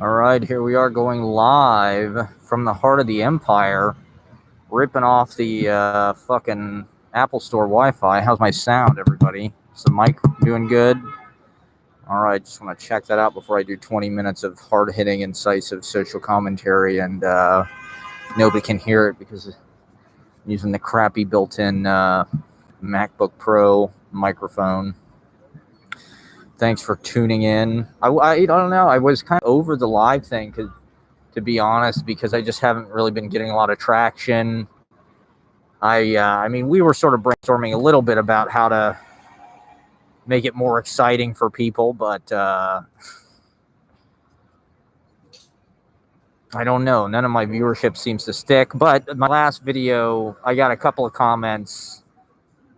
All right, here we are going live from the heart of the empire, ripping off the fucking Apple Store Wi-Fi. How's my sound, everybody? Is the mic doing good? All right, just want to check that out before I do 20 minutes of hard-hitting, incisive social commentary, and nobody can hear it because I'm using the crappy built-in MacBook Pro microphone. Thanks for tuning in. I don't know. I was kind of over the live thing to be honest, because I just haven't really been getting a lot of traction. I mean, we were sort of brainstorming a little bit about how to make it more exciting for people, but I don't know. None of my viewership seems to stick. But my last video, I got a couple of comments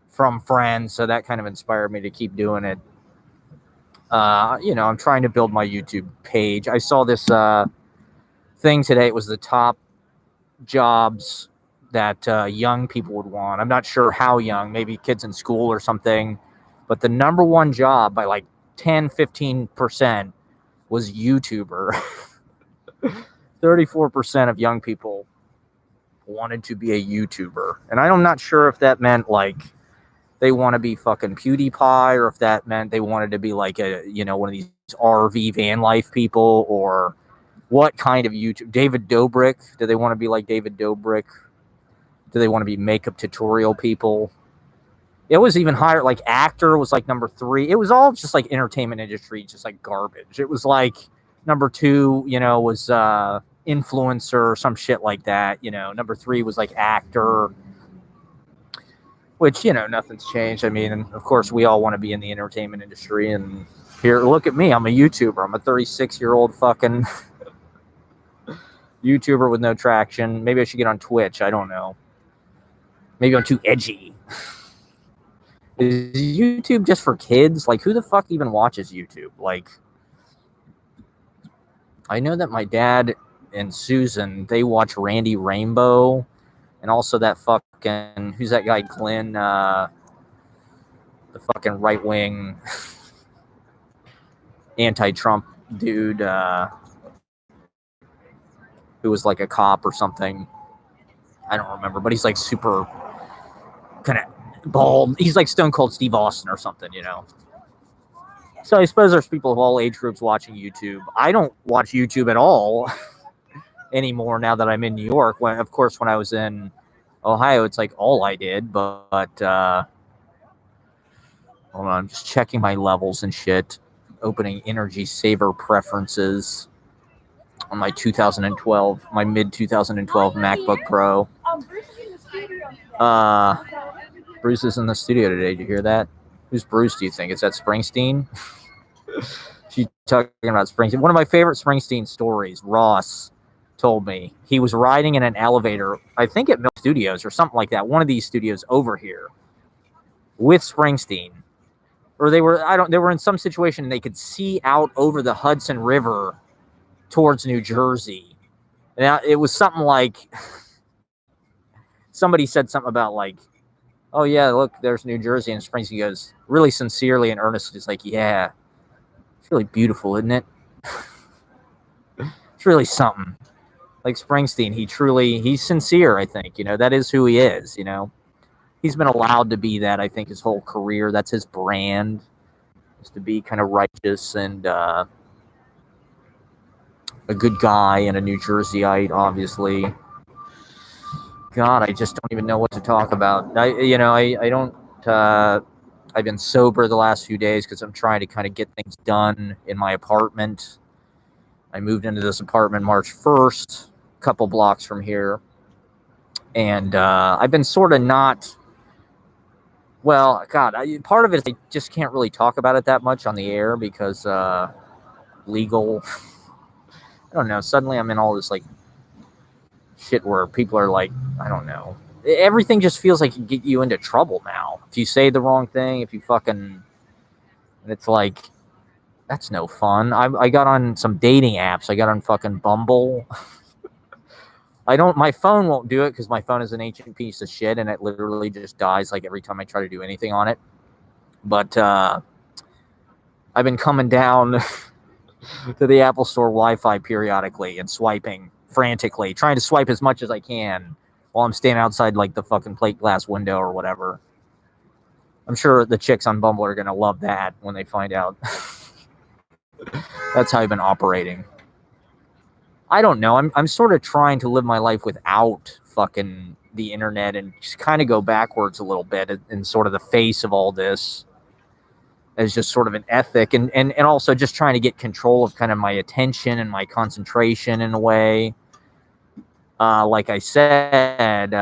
from friends, so that kind of inspired me to keep doing it. I'm trying to build my YouTube page. I saw this thing today. It was the top jobs that young people would want. I'm not sure how young, maybe kids in school or something, but the number one job by like 10-15% was YouTuber. 34% of young people wanted to be a YouTuber, and I'm not sure if that meant like they want to be fucking PewDiePie, or if that meant they wanted to be like one of these RV van life people, or what kind of YouTube. David Dobrik, do they want to be like David Dobrik? Do they want to be makeup tutorial people? It was even higher, like actor was like number 3. It was all just like entertainment industry, just like garbage. It was like number 2, was influencer or some shit like that. Number 3 was like actor, which, nothing's changed. I mean, of course, we all want to be in the entertainment industry. And here, look at me. I'm a YouTuber. I'm a 36-year-old fucking YouTuber with no traction. Maybe I should get on Twitch. I don't know. Maybe I'm too edgy. Is YouTube just for kids? Like, who the fuck even watches YouTube? Like, I know that my dad and Susan, they watch Randy Rainbow, and also that fucking, who's that guy, Glenn, the fucking right-wing anti-Trump dude, who was like a cop or something. I don't remember, but he's like super kind of bald. He's like Stone Cold Steve Austin or something, So I suppose there's people of all age groups watching YouTube. I don't watch YouTube at all anymore now that I'm in New York. Of course, when I was in Ohio, it's like all I did. But hold on, I'm just checking my levels and shit. Opening Energy Saver preferences on my mid 2012 MacBook Pro. Bruce is in the studio today. Did you hear that? Who's Bruce, do you think? Is that Springsteen? She's talking about Springsteen. One of my favorite Springsteen stories, Ross told me. He was riding in an elevator, I think at Mill Studios or something like that, one of these studios over here, with Springsteen. Or they were in some situation and they could see out over the Hudson River towards New Jersey. Now, it was something like, somebody said something about like, oh yeah, look, there's New Jersey, and Springsteen goes, really sincerely and earnestly, it's like, yeah, it's really beautiful, isn't it? It's really something. Like Springsteen, he's sincere, I think, that is who he is, He's been allowed to be that, I think, his whole career. That's his brand, is to be kind of righteous and a good guy and a New Jerseyite, obviously. God, I just don't even know what to talk about. I don't. I've been sober the last few days because I'm trying to kind of get things done in my apartment. I moved into this apartment March 1st, a couple blocks from here, and I've been sort of not. Well, God, part of it is I just can't really talk about it that much on the air because legal. I don't know. Suddenly, I'm in all this like shit where people are like, I don't know. Everything just feels like it get you into trouble now. If you say the wrong thing, if you fucking, and it's like, that's no fun. I got on some dating apps. I got on fucking Bumble. My phone won't do it because my phone is an ancient piece of shit and it literally just dies like every time I try to do anything on it. But I've been coming down to the Apple Store Wi-Fi periodically and swiping frantically, trying to swipe as much as I can while I'm standing outside like the fucking plate glass window or whatever. I'm sure the chicks on Bumble are gonna love that when they find out. That's how I've been operating. I don't know. I'm sort of trying to live my life without fucking the internet and just kind of go backwards a little bit in sort of the face of all this as just sort of an ethic and also just trying to get control of kind of my attention and my concentration in a way. Like I said,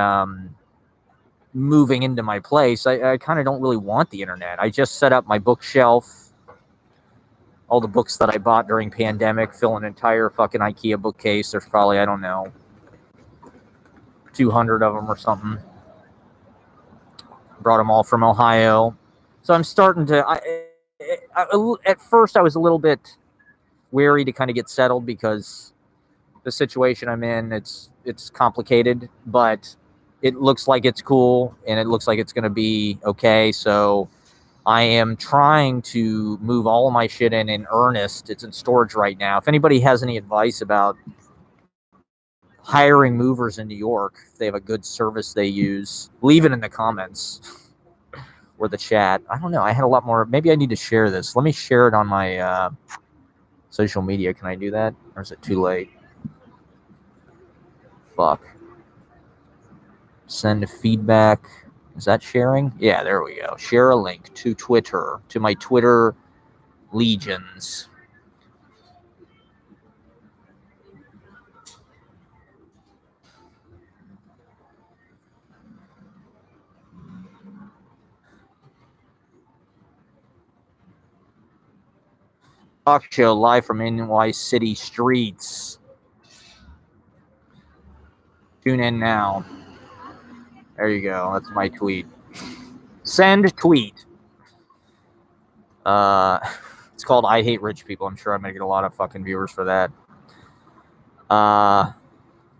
moving into my place, I kind of don't really want the internet. I just set up my bookshelf. All the books that I bought during pandemic fill an entire fucking IKEA bookcase. There's probably, I don't know, 200 of them or something. Brought them all from Ohio. So I'm starting to, at first I was a little bit wary to kind of get settled because the situation I'm in, it's complicated, but it looks like it's cool and it looks like it's going to be okay. So I am trying to move all of my shit in earnest. It's in storage right now. If anybody has any advice about hiring movers in New York, if they have a good service they use, leave it in the comments or the chat. I don't know. I had a lot more. Maybe I need to share this. Let me share it on my social media. Can I do that? Or is it too late? Fuck. Send feedback. Is that sharing? Yeah, there we go. Share a link to Twitter, to my Twitter legions. Talk show live from NY City streets. Tune in now. There you go. That's my tweet. Send tweet. It's called I Hate Rich People. I'm sure I'm going to get a lot of fucking viewers for that.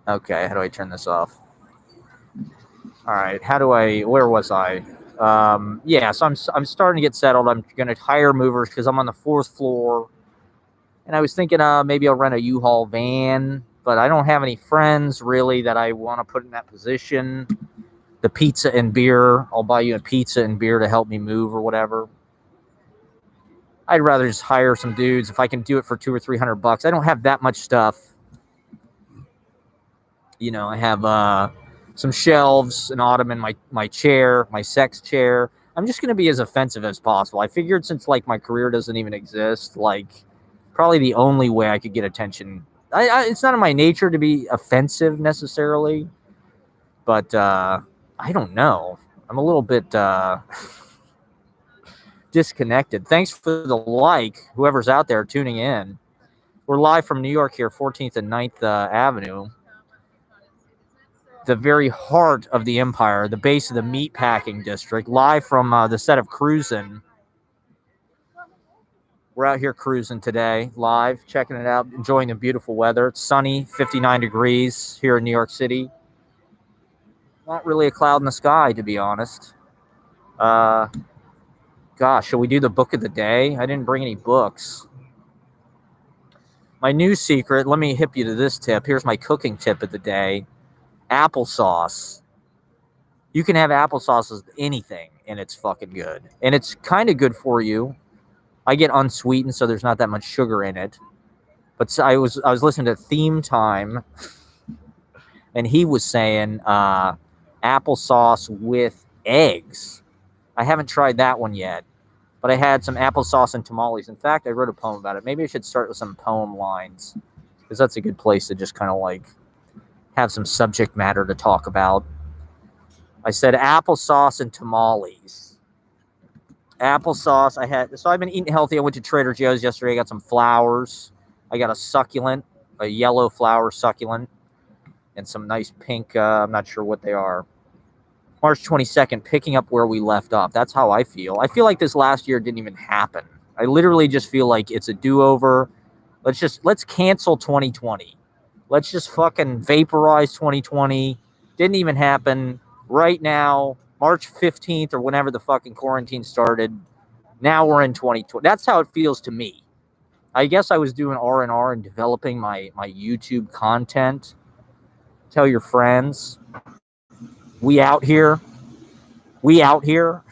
Okay, how do I turn this off? All right, where was I? Yeah, so I'm starting to get settled. I'm going to hire movers because I'm on the 4th floor. And I was thinking maybe I'll rent a U-Haul van, but I don't have any friends really that I want to put in that position. The pizza and beer, I'll buy you a pizza and beer to help me move or whatever. I'd rather just hire some dudes if I can do it for $200 or $300. I don't have that much stuff. You know, I have some shelves, an ottoman, my chair, my sex chair. I'm just going to be as offensive as possible. I figured since like my career doesn't even exist, like probably the only way I could get attention. It's not in my nature to be offensive necessarily, but I don't know. I'm a little bit disconnected. Thanks for the like, whoever's out there tuning in. We're live from New York here, 14th and 9th Avenue. The very heart of the empire, the base of the meatpacking district, live from the set of Cruisin'. We're out here cruising today, live, checking it out, enjoying the beautiful weather. It's sunny, 59 degrees here in New York City. Not really a cloud in the sky, to be honest. Gosh, shall we do the book of the day? I didn't bring any books. My new secret, let me hip you to this tip. Here's my cooking tip of the day. Applesauce. You can have applesauce with anything, and it's fucking good. And it's kind of good for you. I get unsweetened, so there's not that much sugar in it. But I was listening to Theme Time, and he was saying applesauce with eggs. I haven't tried that one yet, but I had some applesauce and tamales. In fact, I wrote a poem about it. Maybe I should start with some poem lines, because that's a good place to just kind of like have some subject matter to talk about. I said applesauce and tamales. Applesauce. So I've been eating healthy. I went to Trader Joe's yesterday. I got some flowers. I got a succulent, a yellow flower succulent, and some nice pink. I'm not sure what they are. March 22nd, picking up where we left off. That's how I feel. I feel like this last year didn't even happen. I literally just feel like it's a do-over. Let's cancel 2020. Let's just fucking vaporize 2020. Didn't even happen. Right now, March 15th or whenever the fucking quarantine started, now we're in 2020. That's how it feels to me. I guess I was doing R&R and developing my YouTube content. Tell your friends, we out here. We out here.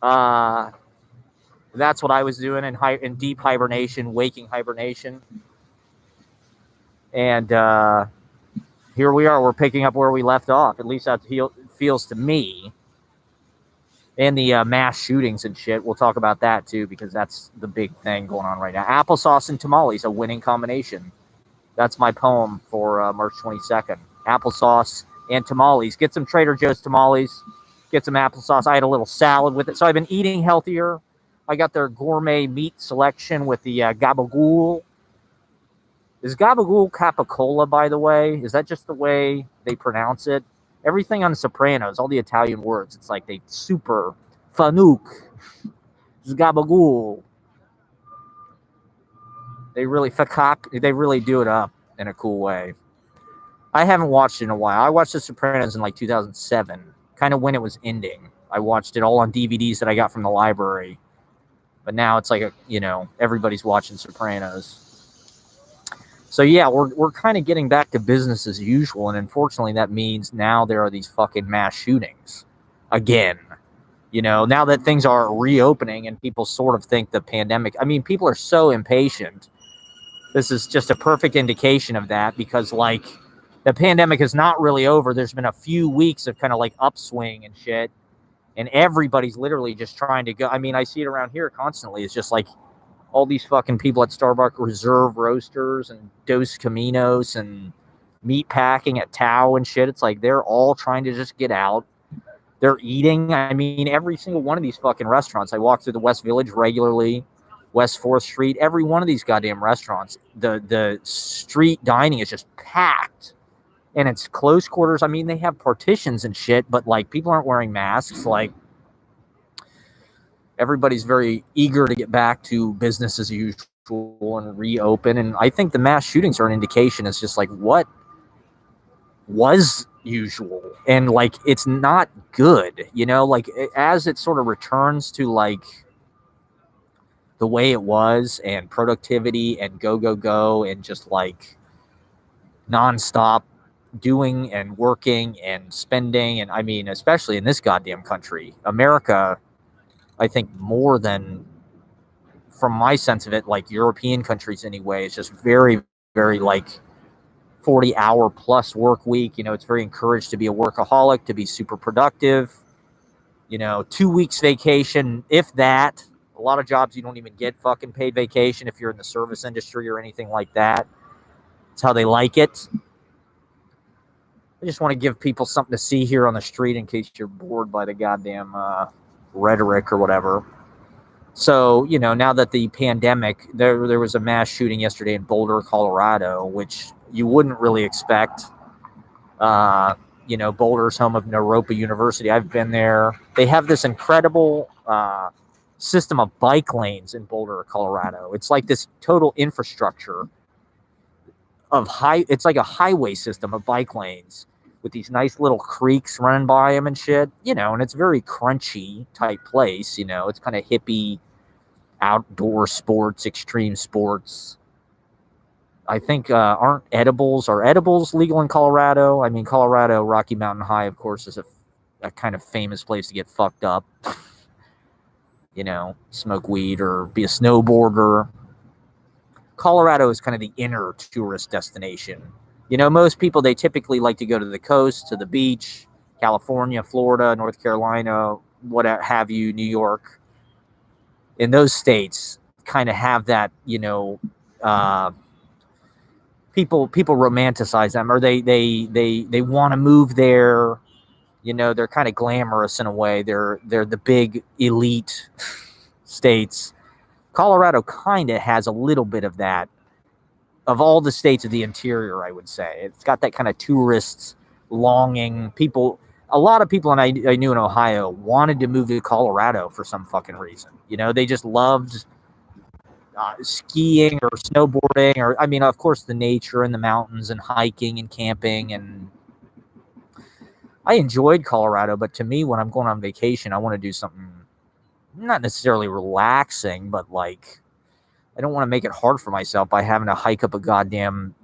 Uh, that's what I was doing in deep hibernation, waking hibernation. And here we are. We're picking up where we left off. At least that feels to me. And the mass shootings and shit. We'll talk about that too, because that's the big thing going on right now. Applesauce and tamales, a winning combination. That's my poem for March 22nd. Applesauce and tamales. Get some Trader Joe's tamales. Get some applesauce. I had a little salad with it. So I've been eating healthier. I got their gourmet meat selection with the gabagool. Is gabagool capicola, by the way? Is that just the way they pronounce it? Everything on Sopranos, all the Italian words, it's like they super fanuc. Gabagool. They really they really do it up in a cool way. I haven't watched it in a while. I watched The Sopranos in like 2007, kind of when it was ending. I watched it all on DVDs that I got from the library. But now it's like, everybody's watching Sopranos. So yeah, we're kind of getting back to business as usual, and unfortunately that means now there are these fucking mass shootings again. Now that things are reopening and people sort of think the pandemic, people are so impatient. This is just a perfect indication of that, because like the pandemic is not really over. There's been a few weeks of kind of like upswing and shit, and everybody's literally just trying to go. I see it around here constantly. It's just like all these fucking people at Starbucks Reserve Roasters and Dos Caminos and meat packing at Tao and shit. It's like they're all trying to just get out. They're eating. Every single one of these fucking restaurants. I walk through the West Village regularly, West 4th Street. Every one of these goddamn restaurants, the street dining is just packed. And it's close quarters. They have partitions and shit, but like people aren't wearing masks. Like everybody's very eager to get back to business as usual and reopen. And I think the mass shootings are an indication. It's just like what was usual, and like it's not good, like as it sort of returns to like the way it was, and productivity and go and just like nonstop doing and working and spending. And especially in this goddamn country, America, I think more than, from my sense of it, like European countries anyway, it's just very, very like 40-hour plus work week. It's very encouraged to be a workaholic, to be super productive. 2 weeks vacation, if that. A lot of jobs you don't even get fucking paid vacation if you're in the service industry or anything like that. It's how they like it. I just want to give people something to see here on the street in case you're bored by the goddamn rhetoric or whatever. So, now that the pandemic, there was a mass shooting yesterday in Boulder, Colorado, which you wouldn't really expect. Boulder's home of Naropa University. I've been there. They have this incredible system of bike lanes in Boulder, Colorado. It's like this total infrastructure of it's like a highway system of bike lanes with these nice little creeks running by them and shit, and it's very crunchy type place. It's kind of hippie, outdoor sports, extreme sports. I think are edibles legal in Colorado? Colorado, Rocky Mountain High, of course, is a kind of famous place to get fucked up. Smoke weed or be a snowboarder. Colorado is kind of the inner tourist destination. Most people, they typically like to go to the coast, to the beach, California, Florida, North Carolina, whatever have you, New York. In those states, kind of have that, people romanticize them, or they want to move there. They're kind of glamorous in a way. They're the big elite states. Colorado kind of has a little bit of that. Of all the states of the interior, I would say it's got that kind of tourist longing. A lot of people, and I knew in Ohio, wanted to move to Colorado for some fucking reason. They just loved skiing or snowboarding, or of course the nature and the mountains and hiking and camping. And I enjoyed Colorado, but to me, when I'm going on vacation, I want to do something not necessarily relaxing, but like I don't want to make it hard for myself by having to hike up a goddamn,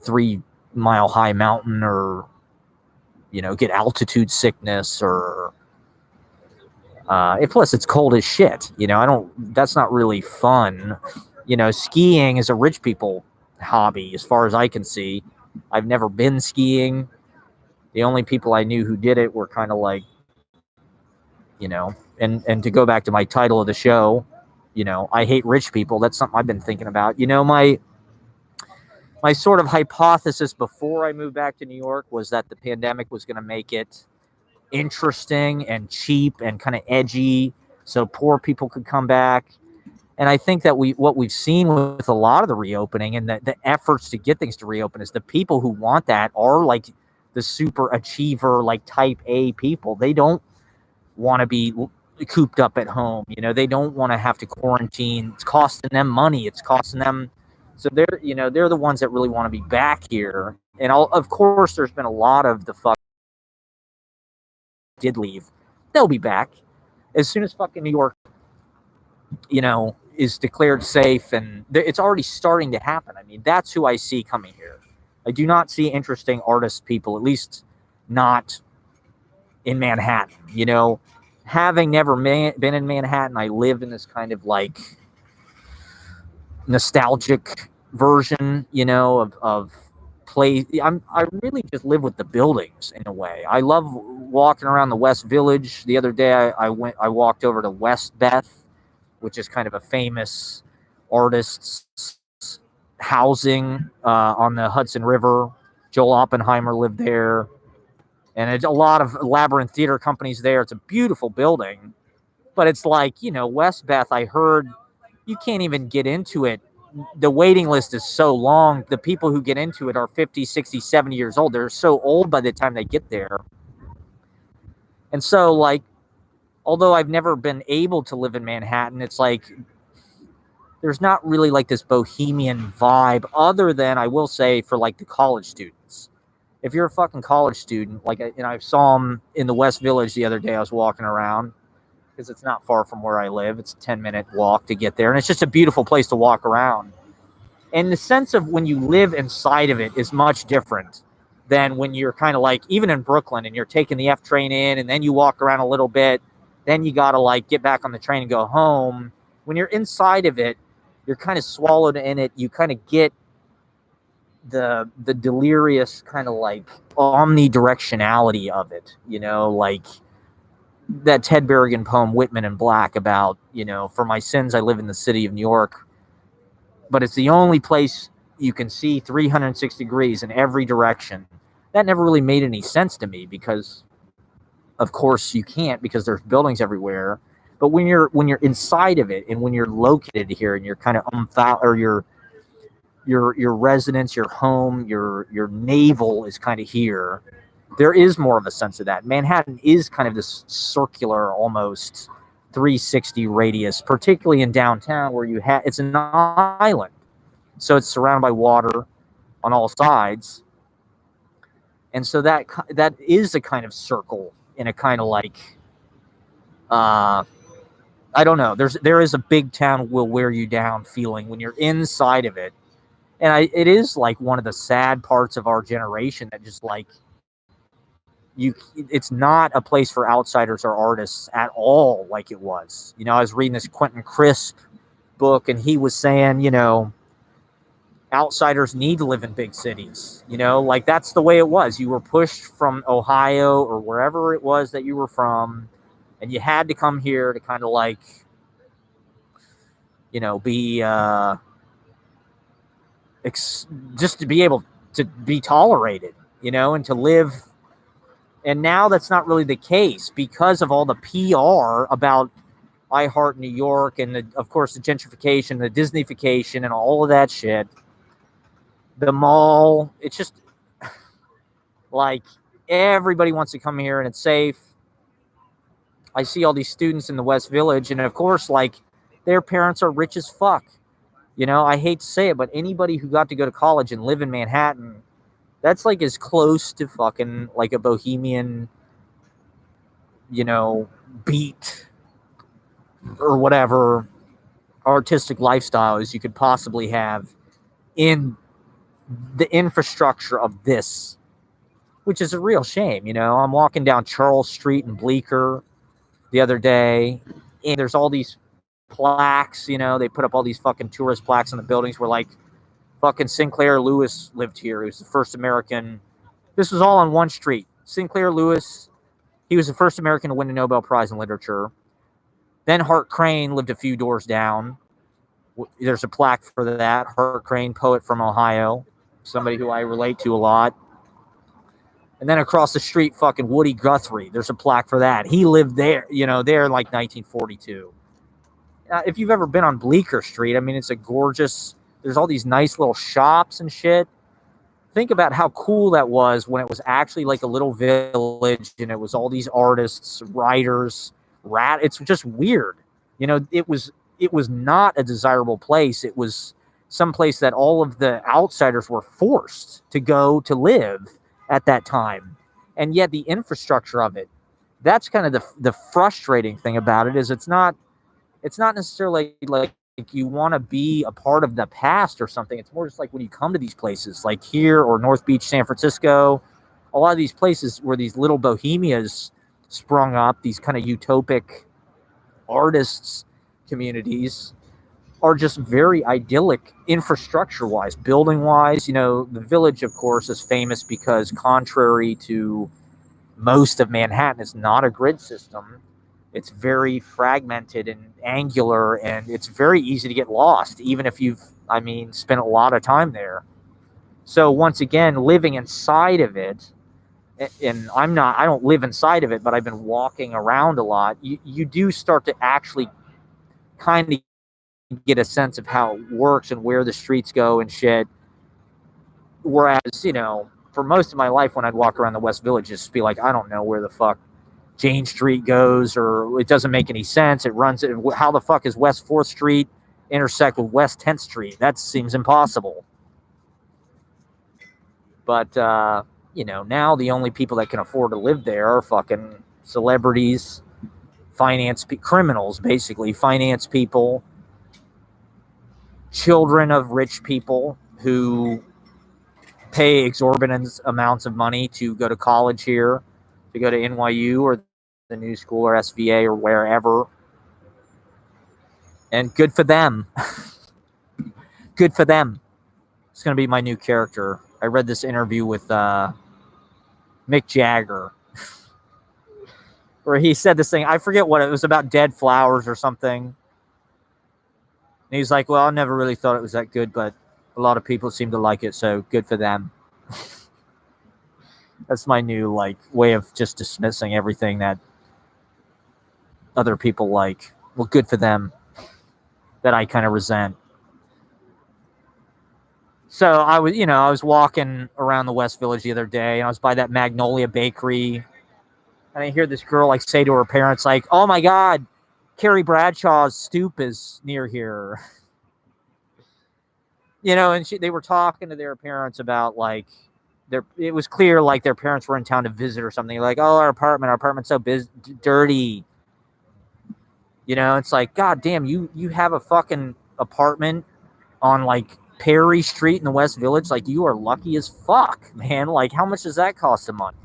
3-mile high mountain, or, get altitude sickness, or, plus it's cold as shit. That's not really fun. Skiing is a rich people hobby as far as I can see. I've never been skiing. The only people I knew who did it were kind of like, and to go back to my title of the show, I hate rich people. That's something I've been thinking about. My sort of hypothesis before I moved back to New York was that the pandemic was going to make it interesting and cheap and kind of edgy, so poor people could come back. And I think that what we've seen with a lot of the reopening and the efforts to get things to reopen is the people who want that are like the super achiever, like type A people. They don't want to be cooped up at home. They don't want to have to quarantine. It's costing them money. It's costing them. So they're the ones that really want to be back here. And of course, there's been a lot of the fuck did leave. They'll be back as soon as fucking New York, is declared safe, and it's already starting to happen. I mean, that's who I see coming here. I do not see interesting artist people, at least not in Manhattan. Having never been in Manhattan, I live in this kind of like nostalgic version, of place. I really just live with the buildings in a way. I love walking around the West Village. The other day, I walked over to West Beth, which is kind of a famous artist's housing on the Hudson River. Joel Oppenheimer lived there. And a lot of Labyrinth Theater companies there. It's a beautiful building. But it's like, West Beth, I heard you can't even get into it. The waiting list is so long. The people who get into it are 50, 60, 70 years old. They're so old by the time they get there. And so, like, although I've never been able to live in Manhattan, it's like there's not really like this bohemian vibe, other than, I will say, for like the college students. If you're a fucking college student, like, I saw them in the West Village the other day. I was walking around because it's not far from where I live. It's a 10-minute walk to get there, and it's just a beautiful place to walk around. And the sense of when you live inside of it is much different than when you're kind of like, even in Brooklyn, and you're taking the F train in, and then you walk around a little bit, then you got to like get back on the train and go home. When you're inside of it, you're kind of swallowed in it. You kind of get the delirious kind of like omnidirectionality of it, like that Ted Berrigan poem, Whitman in Black, about, for my sins, I live in the city of New York, but it's the only place you can see 360 degrees in every direction. That never really made any sense to me because, of course, you can't, because there's buildings everywhere. But when you're inside of it, and when you're located here, and you're kind of or your residence, your home, your navel is kind of here, there is more of a sense of that. Manhattan is kind of this circular, almost 360 radius, particularly in downtown, where it's an island, so it's surrounded by water on all sides, and so that is a kind of circle, in a kind of like, I don't know. There is a big town will wear you down feeling when you're inside of it. And it is like one of the sad parts of our generation that just like it's not a place for outsiders or artists at all like it was. I was reading this Quentin Crisp book, and he was saying, outsiders need to live in big cities. Like that's the way it was. You were pushed from Ohio or wherever it was that you were from, and you had to come here to kind of like, be just to be able to be tolerated, and to live. And now that's not really the case because of all the PR about I Heart New York, and of course the gentrification, the Disneyfication, and all of that shit. The mall, it's just like everybody wants to come here and it's safe. I see all these students in the West Village, and of course, like, their parents are rich as fuck. I hate to say it, but anybody who got to go to college and live in Manhattan, that's like as close to fucking like a bohemian, beat or whatever, artistic lifestyle as you could possibly have in the infrastructure of this, which is a real shame. You know, I'm walking down Charles Street in Bleecker the other day, and there's all these plaques. You know, they put up all these fucking tourist plaques in the buildings where, like, fucking Sinclair Lewis lived here. He was the first American. This was all on one street. Sinclair Lewis, he was the first American to win a Nobel Prize in Literature. Then Hart Crane lived a few doors down. There's a plaque for that. Hart Crane, poet from Ohio, somebody who I relate to a lot. And then across the street, fucking Woody Guthrie. There's a plaque for that. He lived there, you know, there in like 1942. If you've ever been on Bleecker Street, I mean, it's a gorgeous, there's all these nice little shops and shit. Think about how cool that was when it was actually like a little village and it was all these artists, writers, it's just weird. You know, it was not a desirable place. It was some place that all of the outsiders were forced to go to live at that time. And yet the infrastructure of it, that's kind of the frustrating thing about it, is it's not necessarily like you want to be a part of the past or something. It's more just like when you come to these places like here or North Beach, San Francisco, a lot of these places where these little bohemias sprung up, these kind of utopic artists communities, are just very idyllic infrastructure wise, building wise. You know, the Village, of course, is famous because, contrary to most of Manhattan, it's not a grid system. It's very fragmented and angular, and it's very easy to get lost, even if you've, spent a lot of time there. So once again, living inside of it, and I don't live inside of it, but I've been walking around a lot, you do start to actually kind of get a sense of how it works and where the streets go and shit. Whereas, you know, for most of my life when I'd walk around the West Village, just be like, I don't know where the fuck Jane Street goes, or it doesn't make any sense. It runs, how the fuck is West 4th Street intersect with West 10th Street? That seems impossible. But, you know, now the only people that can afford to live there are fucking celebrities, criminals, basically, finance people, children of rich people who pay exorbitant amounts of money to go to college here, to go to NYU or the New School or SVA or wherever. And good for them. Good for them. It's going to be my new character. I read this interview with Mick Jagger where he said this thing. I forget what it was, about dead flowers or something. And he's like, well, I never really thought it was that good, but a lot of people seem to like it, so good for them. That's my new way of just dismissing everything that other people like. Well, good for them. That I kind of resent. So I was walking around the West Village the other day, and I was by that Magnolia Bakery, and I hear this girl say to her parents, like, "Oh my God, Carrie Bradshaw's stoop is near here." You know, and they were talking to their parents about it was clear their parents were in town to visit or something. Like, oh, our apartment's so dirty. You know, it's like, God damn, you have a fucking apartment on Perry Street in the West Village. Like, you are lucky as fuck, man. Like, how much does that cost a month?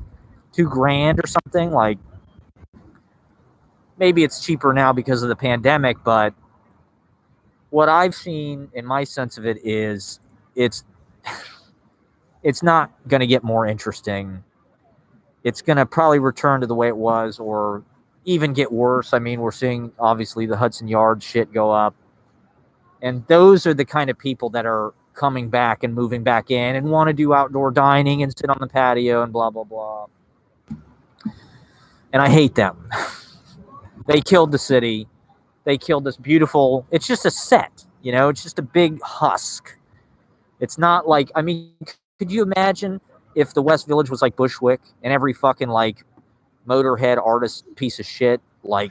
$2,000 or something? Like, maybe it's cheaper now because of the pandemic, but what I've seen in my sense of it is it's not going to get more interesting. It's going to probably return to the way it was, or even get worse. I mean, we're seeing, obviously, the Hudson Yards shit go up. And those are the kind of people that are coming back and moving back in and want to do outdoor dining and sit on the patio and blah, blah, blah. And I hate them. They killed the city. They killed this beautiful... It's just a set, you know? It's just a big husk. It's not could you imagine if the West Village was like Bushwick and every fucking, Motorhead artist piece of shit? It'd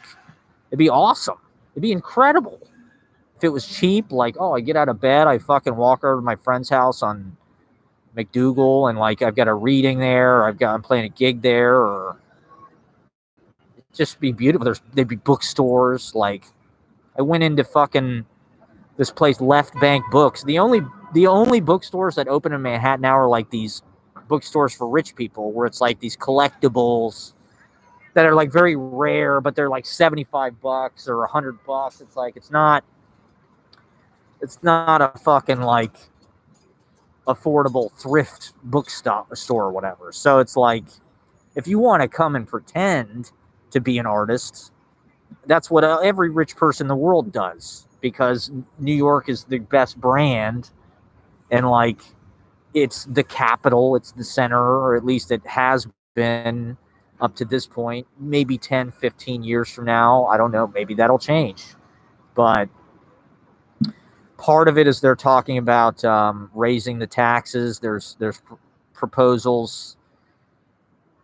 be awesome. It'd be incredible. If it was cheap, I get out of bed, I fucking walk over to my friend's house on McDougal, and I've got a reading there, or I'm playing a gig there, or it'd just be beautiful. There'd be bookstores. I went into fucking This place, Left Bank Books. The only bookstores that open in Manhattan now are like these bookstores for rich people, where it's like these collectibles that are like very rare, but they're like $75 or $100. It's like it's not a fucking like affordable thrift bookstore or whatever. So it's like, if you want to come and pretend to be an artist, that's what every rich person in the world does, because New York is the best brand, and like it's the capital, it's the center, or at least it has been up to this point. Maybe 10, 15 years from now, I don't know, maybe that'll change. But part of it is they're talking about raising the taxes. There's proposals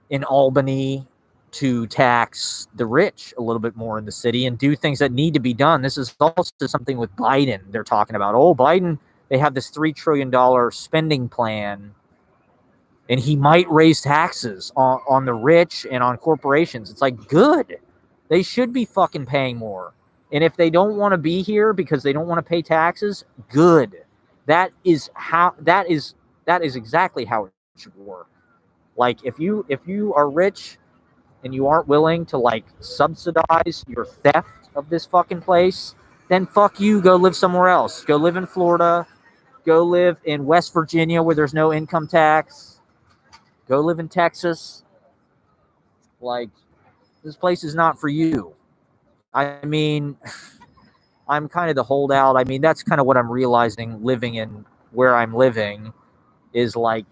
in Albany to tax the rich a little bit more in the city and do things that need to be done. This is also something with Biden. They're talking about, Biden, they have this $3 trillion spending plan, and he might raise taxes on the rich and on corporations. It's like, good. They should be fucking paying more. And if they don't want to be here because they don't want to pay taxes, good. That is exactly how it should work. Like, if you are rich and you aren't willing to like subsidize your theft of this fucking place, then fuck you, go live somewhere else. Go live in Florida. Go live in West Virginia where there's no income tax. Go live in Texas. Like, this place is not for you. I mean, I'm kind of the holdout. I mean, that's kind of what I'm realizing living in where I'm living, is like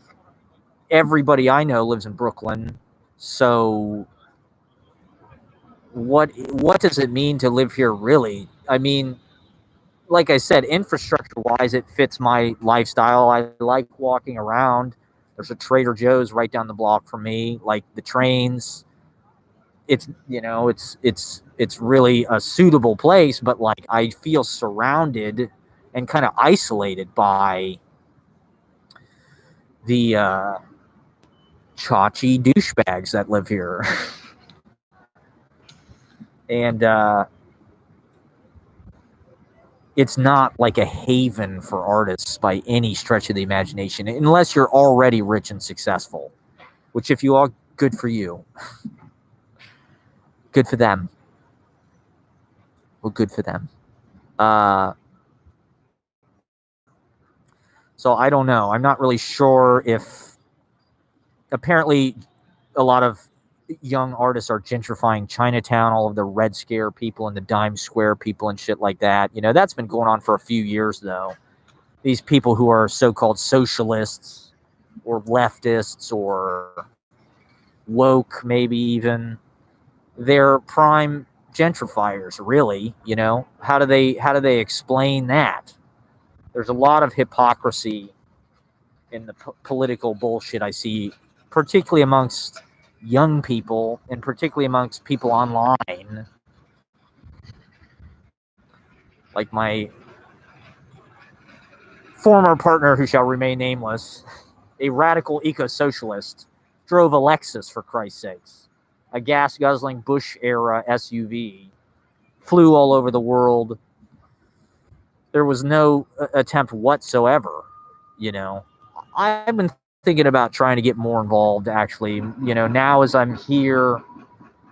everybody I know lives in Brooklyn. So what does it mean to live here, really? I mean, like I said, infrastructure-wise, it fits my lifestyle. I like walking around. There's a Trader Joe's right down the block from me. Like, the trains, it's really a suitable place, but like I feel surrounded and kind of isolated by the chachi douchebags that live here. And it's not like a haven for artists by any stretch of the imagination, unless you're already rich and successful, which, if you are, good for you. Good for them. Well, good for them. So I don't know. I'm not really sure if... Apparently, a lot of young artists are gentrifying Chinatown, all of the Red Scare people and the Dime Square people and shit like that. You know, that's been going on for a few years, though. These people who are so-called socialists or leftists or woke, maybe even, they're prime gentrifiers, really. You know, how do they explain that? There's a lot of hypocrisy in the political bullshit I see, particularly amongst young people and particularly amongst people online. Like my former partner, who shall remain nameless, a radical eco-socialist, drove a Lexus, for Christ's sakes, a gas-guzzling Bush-era SUV, flew all over the world. There was no attempt whatsoever, you know. I've been thinking about trying to get more involved, actually. You know, now as I'm here,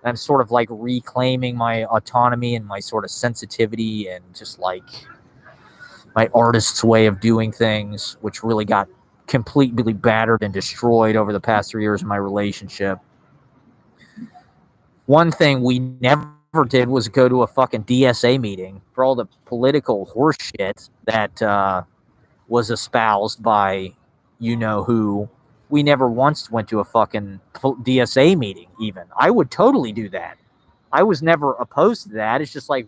I'm sort of like reclaiming my autonomy and my sort of sensitivity and just like my artist's way of doing things, which really got completely battered and destroyed over the past 3 years of my relationship. One thing we never did was go to a fucking DSA meeting for all the political horseshit that was espoused by you-know-who. We never once went to a fucking DSA meeting, even. I would totally do that. I was never opposed to that. It's just like,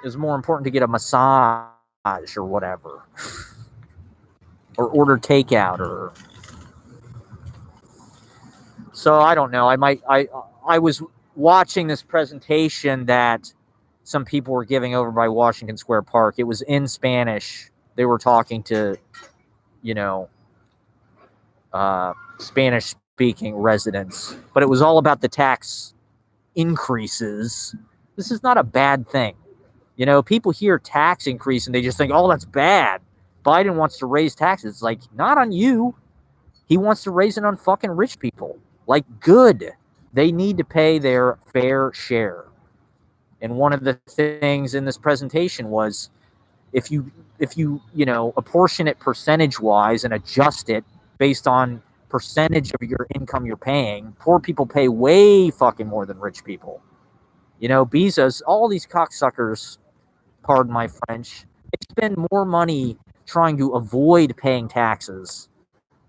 it's more important to get a massage or whatever. Or order takeout, or... So I don't know. I was watching this presentation that some people were giving over by Washington Square Park. It was in Spanish. They were talking to, you know, Spanish-speaking residents, but it was all about the tax increases. This is not a bad thing. You know, people hear tax increase and they just think, oh, that's bad. Biden wants to raise taxes. It's like, not on you. He wants to raise it on fucking rich people. Like, good. They need to pay their fair share. And one of the things in this presentation was if you apportion it percentage wise and adjust it based on percentage of your income you're paying, poor people pay way fucking more than rich people. You know, Bezos, all these cocksuckers, pardon my French, they spend more money trying to avoid paying taxes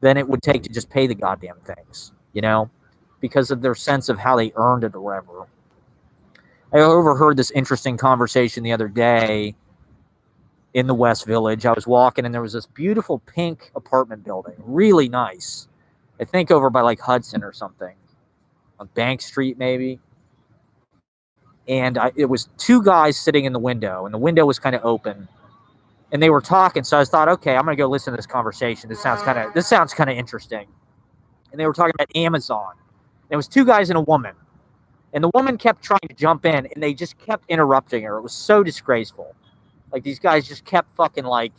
than it would take to just pay the goddamn things, you know, because of their sense of how they earned it or whatever. I overheard this interesting conversation the other day in the West Village. I was walking and there was this beautiful pink apartment building, really nice. I think over by like Hudson or something, on Bank Street maybe. And it was two guys sitting in the window, and the window was kind of open, and they were talking. So I thought, okay, I'm gonna go listen to this conversation. This sounds kind of interesting. And they were talking about Amazon. And it was two guys and a woman, and the woman kept trying to jump in, and they just kept interrupting her. It was so disgraceful. Like, these guys just kept fucking like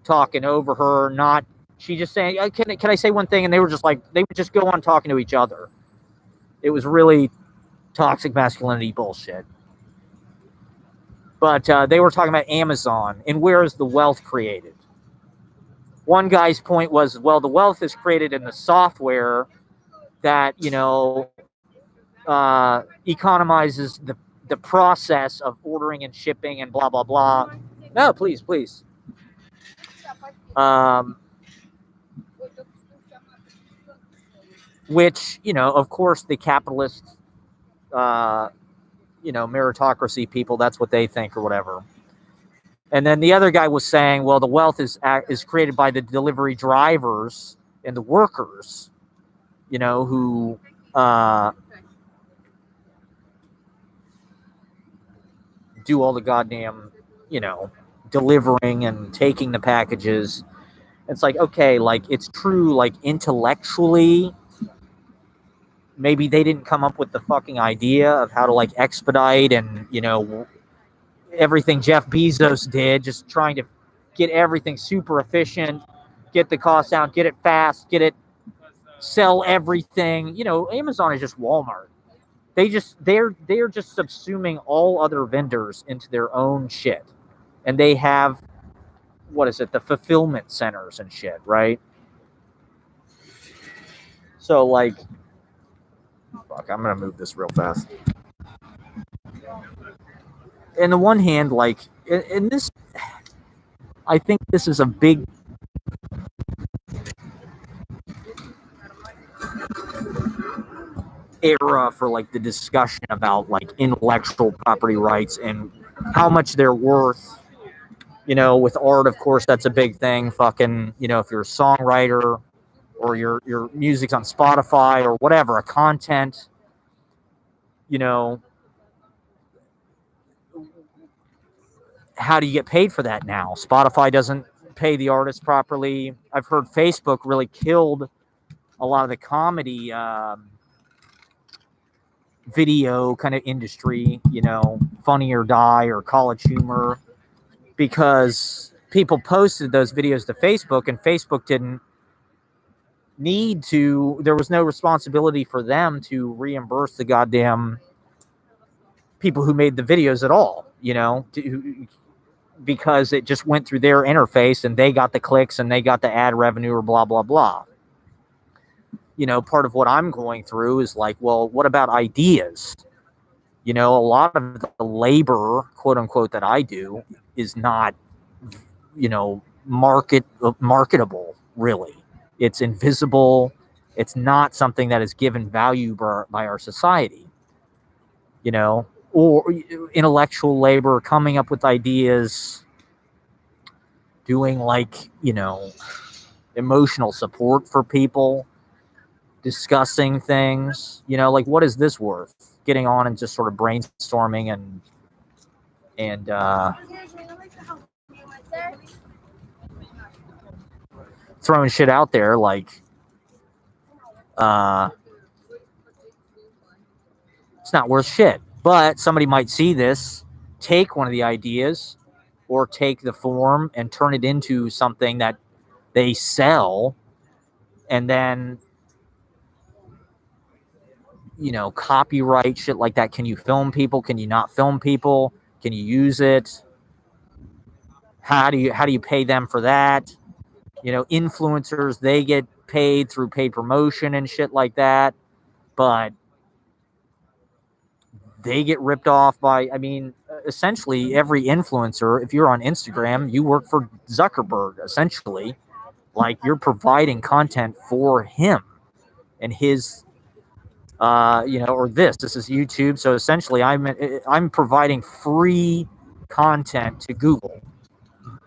talking over her. Not she just saying, can I say one thing? And they were just like, they would just go on talking to each other. It was really toxic masculinity bullshit. But they were talking about Amazon and where is the wealth created. One guy's point was, well, the wealth is created in the software that, you know, economizes the process of ordering and shipping and blah, blah, blah. No, please. Which, you know, of course, the capitalist, meritocracy people, that's what they think or whatever. And then the other guy was saying, well, the wealth is created by the delivery drivers and the workers, you know, who do all the goddamn, you know, delivering and taking the packages. It's like, okay, like, it's true, like, intellectually, maybe they didn't come up with the fucking idea of how to, like, expedite and, you know, everything Jeff Bezos did, just trying to get everything super efficient, get the cost down, get it fast, sell everything. You know, Amazon is just Walmart. They're just subsuming all other vendors into their own shit. And they have, what is it, the fulfillment centers and shit, right? So, like, fuck, I'm gonna move this real fast. On the one hand, like, in this, I think this is a big era for, like, the discussion about, like, intellectual property rights and how much they're worth. You know, with art, of course, that's a big thing. Fucking, you know, if you're a songwriter or your music's on Spotify or whatever, a content, you know, how do you get paid for that now? Spotify doesn't pay the artist properly. I've heard Facebook really killed a lot of the comedy video kind of industry, you know, Funny or Die or College Humor, because people posted those videos to Facebook and Facebook didn't need to, there was no responsibility for them to reimburse the goddamn people who made the videos at all, you know, because it just went through their interface and they got the clicks and they got the ad revenue or blah, blah, blah. You know, part of what I'm going through is like, well, what about ideas? You know, a lot of the labor, quote unquote, that I do is not, you know, marketable, really. It's invisible. It's not something that is given value by our society, you know, or intellectual labor, coming up with ideas, doing, like, you know, emotional support for people, discussing things, you know, like, what is this worth? Getting on and just sort of brainstorming and throwing shit out there, like, it's not worth shit. But somebody might see this take one of the ideas or take the form and turn it into something that they sell, and then, you know, copyright shit like that. Can you film people? Can you not film people? Can you use it? How do you pay them for that? You know, influencers, they get paid through paid promotion and shit like that, but they get ripped off by, I mean, essentially every influencer. If you're on Instagram, you work for Zuckerberg, essentially. Like, you're providing content for him and his, you know, or this is YouTube. So essentially I'm providing free content to Google.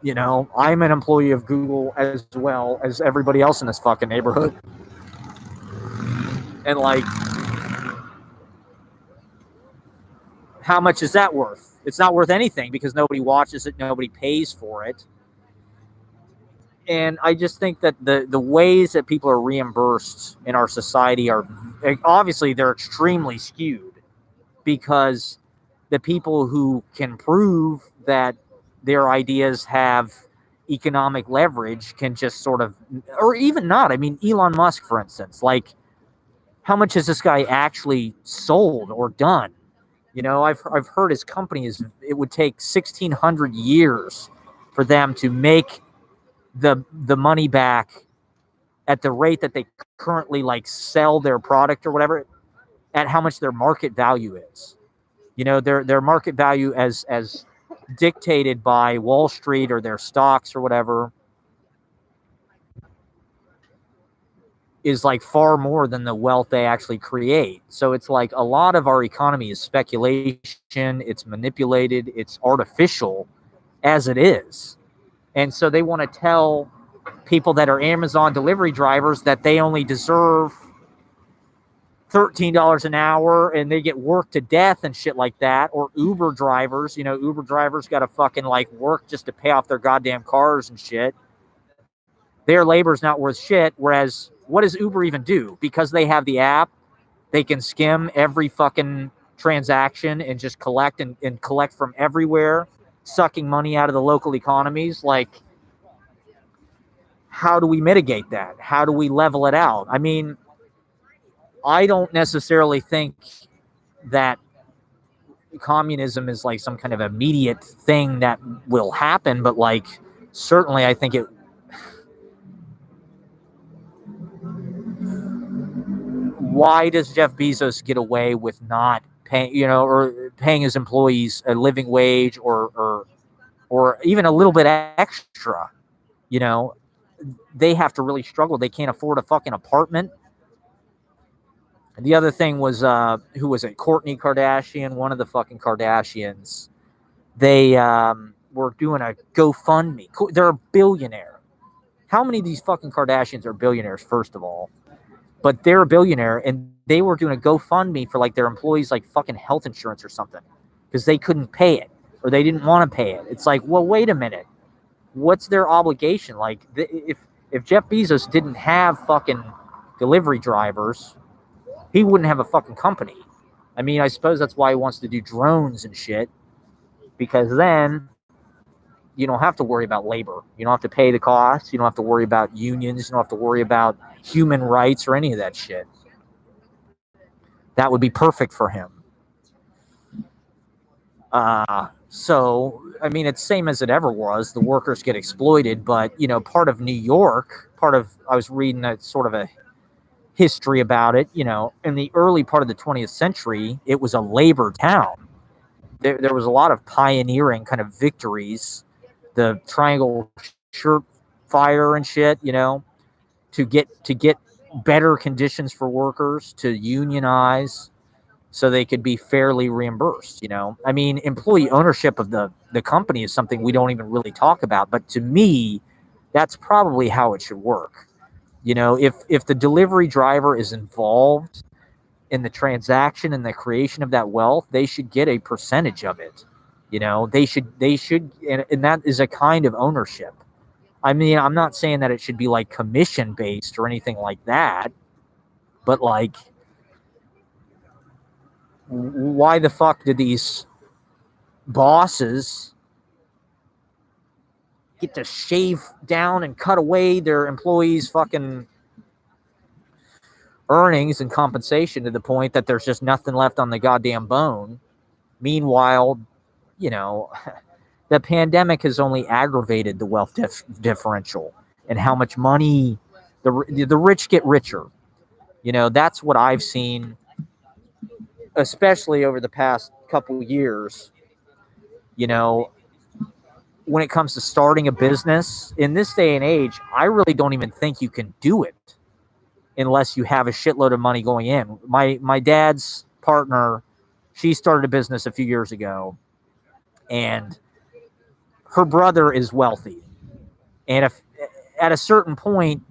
You know, I'm an employee of Google as well as everybody else in this fucking neighborhood. And like, how much is that worth? It's not worth anything because nobody watches it, nobody pays for it. And I just think that the ways that people are reimbursed in our society are, obviously, they're extremely skewed, because the people who can prove that their ideas have economic leverage can just sort of, or even not. I mean, Elon Musk, for instance, like, how much has this guy actually sold or done? You know, I've heard his company it would take 1,600 years for them to make the money back at the rate that they currently like sell their product or whatever, at how much their market value is. You know, their market value as dictated by Wall Street or their stocks or whatever is like far more than the wealth they actually create. So it's like a lot of our economy is speculation, it's manipulated, it's artificial as it is. And so they want to tell people that are Amazon delivery drivers that they only deserve $13 an hour and they get worked to death and shit like that. Or Uber drivers, you know, Uber drivers got to fucking like work just to pay off their goddamn cars and shit. Their labor's not worth shit. Whereas, what does Uber even do? Because they have the app, they can skim every fucking transaction and just collect and collect from everywhere, sucking money out of the local economies. Like, how do we mitigate that? How do we level it out? I mean, I don't necessarily think that communism is like some kind of immediate thing that will happen, but like, certainly I think it. Why does Jeff Bezos get away with not paying, you know, or paying his employees a living wage or even a little bit extra? You know, they have to really struggle. They can't afford a fucking apartment. And the other thing was, who was it? Kourtney Kardashian, one of the fucking Kardashians. They were doing a GoFundMe. They're a billionaire. How many of these fucking Kardashians are billionaires, first of all? But they're a billionaire, and they were doing a GoFundMe for like their employees' like fucking health insurance or something, because they couldn't pay it or they didn't want to pay it. It's like, well, wait a minute. What's their obligation? Like, if Jeff Bezos didn't have fucking delivery drivers, he wouldn't have a fucking company. I mean, I suppose that's why he wants to do drones and shit, because then you don't have to worry about labor. You don't have to pay the costs. You don't have to worry about unions. You don't have to worry about human rights or any of that shit. That would be perfect for him. So, I mean, it's same as it ever was. The workers get exploited, but, you know, part of New York, I was reading a sort of a history about it, you know, in the early part of the 20th century, it was a labor town. There was a lot of pioneering kind of victories, the Triangle Shirt fire and shit, you know, to get better conditions for workers, to unionize so they could be fairly reimbursed, you know. I mean, employee ownership of the company is something we don't even really talk about, but to me, that's probably how it should work. You know, if the delivery driver is involved in the transaction and the creation of that wealth, they should get a percentage of it. You know, they should, and that is a kind of ownership. I mean, I'm not saying that it should be like commission based or anything like that, but like, why the fuck did these bosses get to shave down and cut away their employees' fucking earnings and compensation to the point that there's just nothing left on the goddamn bone. Meanwhile, you know, the pandemic has only aggravated the wealth differential and how much money the rich get richer. You know, that's what I've seen, especially over the past couple years. You know, when it comes to starting a business in this day and age, I really don't even think you can do it unless you have a shitload of money going in. My dad's partner, she started a business a few years ago, and her brother is wealthy. And if at a certain point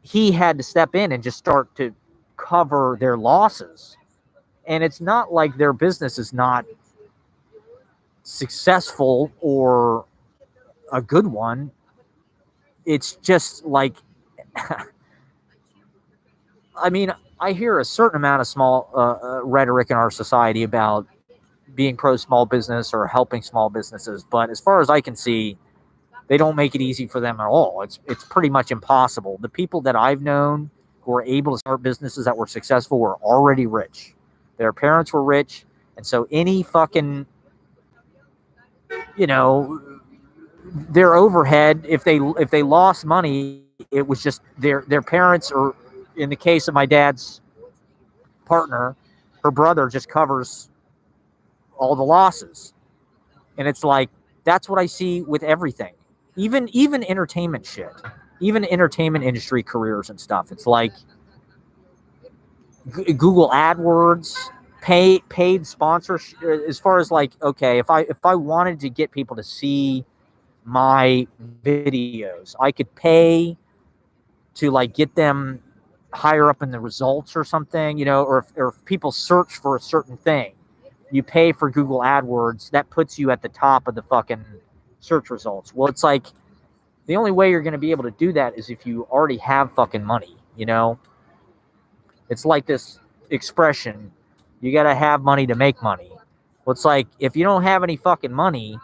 he had to step in and just start to cover their losses. And it's not like their business is not successful or a good one. It's just like, I mean, I hear a certain amount of small rhetoric in our society about being pro small business or helping small businesses, but as far as I can see, they don't make it easy for them at all. It's pretty much impossible. The people that I've known who were able to start businesses that were successful were already rich. Their parents were rich, and so any fucking, you know, their overhead, if they lost money, it was just their parents, or in the case of my dad's partner, her brother just covers all the losses. And it's like, that's what I see with everything. Even entertainment shit. Even entertainment industry careers and stuff. It's like Google AdWords, paid sponsorship, as far as like, okay, if I wanted to get people to see my videos, I could pay to like get them higher up in the results or something, you know, or if people search for a certain thing, you pay for Google AdWords, that puts you at the top of the fucking search results. Well, it's like the only way you're going to be able to do that is if you already have fucking money, you know? It's like this expression, you got to have money to make money. Well, it's like, if you don't have any fucking money,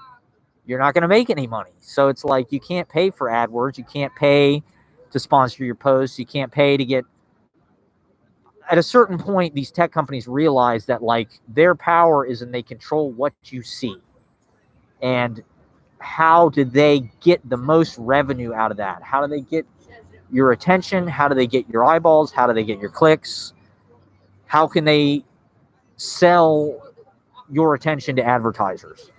you're not going to make any money. So it's like, you can't pay for AdWords. You can't pay to sponsor your posts. You can't pay to get... At a certain point, these tech companies realize that like their power is in they control what you see. And how do they get the most revenue out of that? How do they get your attention? How do they get your eyeballs? How do they get your clicks? How can they sell your attention to advertisers?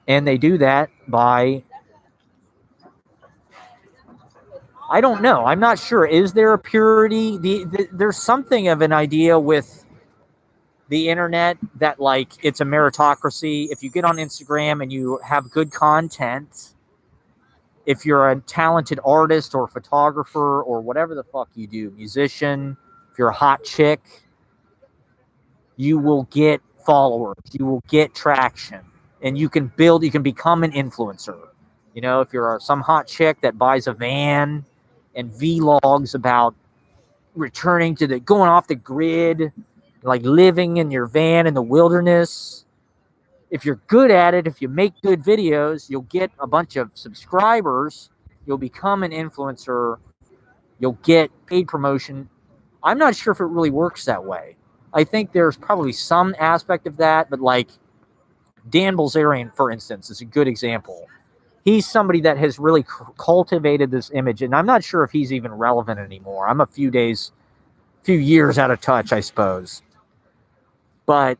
And they do that by, I don't know. I'm not sure. Is there a purity? There's something of an idea with the internet that like it's a meritocracy. If you get on Instagram and you have good content, if you're a talented artist or photographer or whatever the fuck you do, musician, if you're a hot chick, you will get followers, you will get traction, and you can become an influencer. You know, if you're some hot chick that buys a van and vlogs about going off the grid, like living in your van in the wilderness. If you're good at it, if you make good videos, you'll get a bunch of subscribers. You'll become an influencer. You'll get paid promotion. I'm not sure if it really works that way. I think there's probably some aspect of that, but like Dan Bilzerian, for instance, is a good example. He's somebody that has really cultivated this image, and I'm not sure if he's even relevant anymore. I'm a few years out of touch, I suppose. But,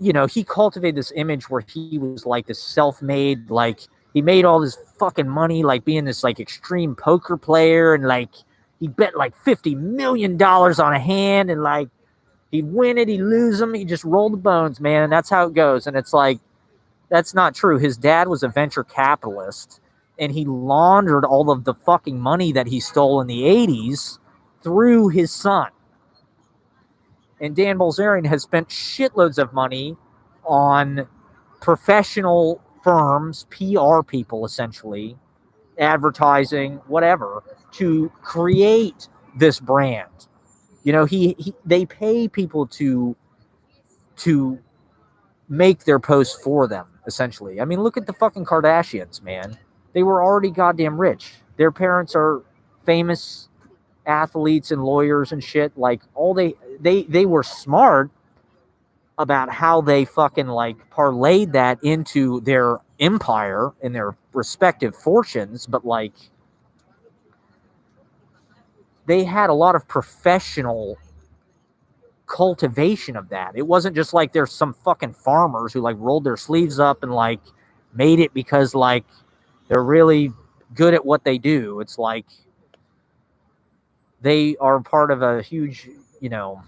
you know, he cultivated this image where he was like this self-made, like he made all this fucking money, like being this like extreme poker player, and like he bet like $50 million on a hand, and like he'd win it, he'd lose them, he just rolled the bones, man, and that's how it goes. And it's like, that's not true. His dad was a venture capitalist, and he laundered all of the fucking money that he stole in the 80s through his son. And Dan Bilzerian has spent shitloads of money on professional firms, PR people essentially, advertising, whatever, to create this brand. You know, they pay people to make their posts for them, essentially. I mean, look at the fucking Kardashians, man. They were already goddamn rich. Their parents are famous athletes and lawyers and shit. Like, all they were smart about how they fucking like parlayed that into their empire and their respective fortunes, but like they had a lot of professional cultivation of that. It wasn't just like there's some fucking farmers who like rolled their sleeves up and like made it because like they're really good at what they do. It's like they are part of a huge, you know.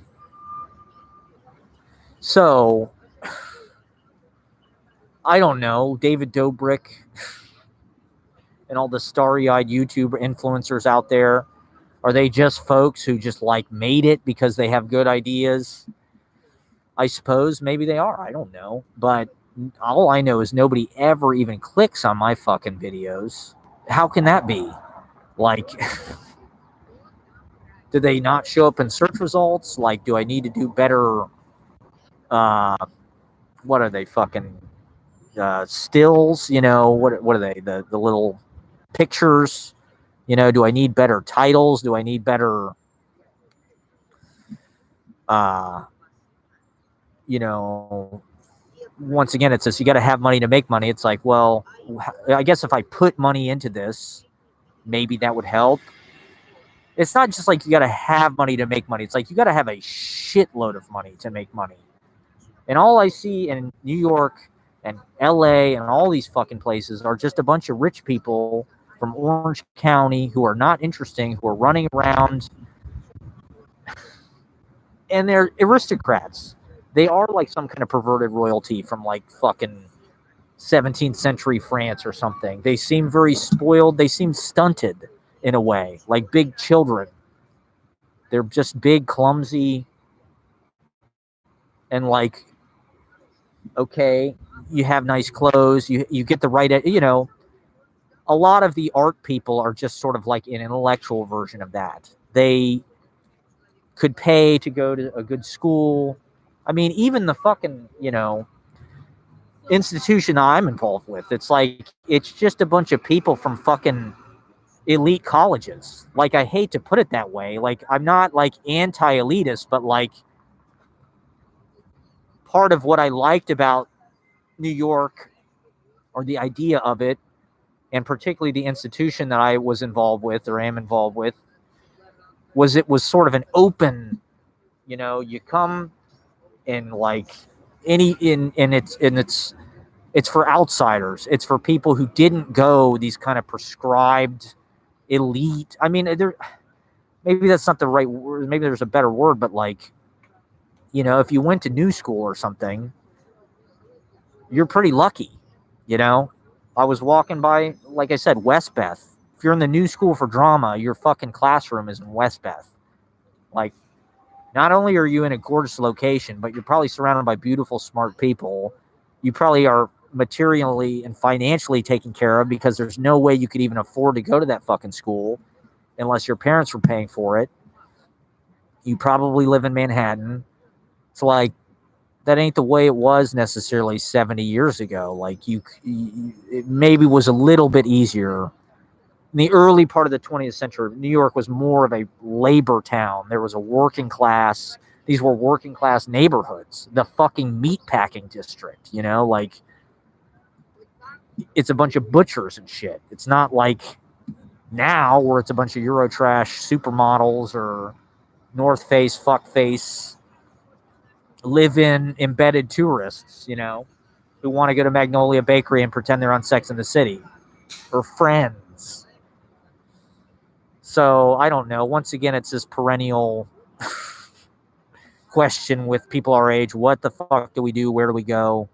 So I don't know, David Dobrik and all the starry-eyed YouTube influencers out there, are they just folks who just like made it because they have good ideas? I suppose maybe they are. I don't know. But all I know is nobody ever even clicks on my fucking videos. How can that be? Like, do they not show up in search results? Like, do I need to do better? What are they fucking stills? You know, what are they? The little pictures? You know, do I need better titles? Do I need better? You know, once again, it says you got to have money to make money. It's like, well, I guess if I put money into this, maybe that would help. It's not just like you got to have money to make money. It's like you got to have a shitload of money to make money. And all I see in New York and LA and all these fucking places are just a bunch of rich people from Orange County who are not interesting, who are running around, and they're aristocrats. They are like some kind of perverted royalty from like fucking 17th century France or something. They seem very spoiled. They seem stunted in a way, like big children. They're just big, clumsy, and like, okay, you have nice clothes, you get the right, you know, a lot of the art people are just sort of like an intellectual version of that. They could pay to go to a good school. I mean, even the fucking, you know, institution I'm involved with, it's like, it's just a bunch of people from fucking elite colleges. Like, I hate to put it that way. Like, I'm not like anti-elitist, but like part of what I liked about New York, or the idea of it, and particularly the institution that I was involved with or am involved with, was it was sort of an open, you know, you come in like it's for outsiders. It's for people who didn't go these kind of prescribed elite. I mean, maybe that's not the right word. Maybe there's a better word, but like, you know, if you went to New School or something, you're pretty lucky, you know. I was walking by, like I said, Westbeth. If you're in the New School for Drama, your fucking classroom is in Westbeth. Like, not only are you in a gorgeous location, but you're probably surrounded by beautiful, smart people. You probably are materially and financially taken care of, because there's no way you could even afford to go to that fucking school unless your parents were paying for it. You probably live in Manhattan. It's like, that ain't the way it was necessarily 70 years ago. Like, it maybe was a little bit easier. In the early part of the 20th century, New York was more of a labor town. There was a working class. These were working class neighborhoods. The fucking meatpacking district, you know, like, it's a bunch of butchers and shit. It's not like now where it's a bunch of Eurotrash supermodels or North Face, fuck face, live-in embedded tourists, you know, who want to go to Magnolia Bakery and pretend they're on Sex and the City, or Friends. So I don't know. Once again, it's this perennial question with people our age: what the fuck do we do? Where do we go?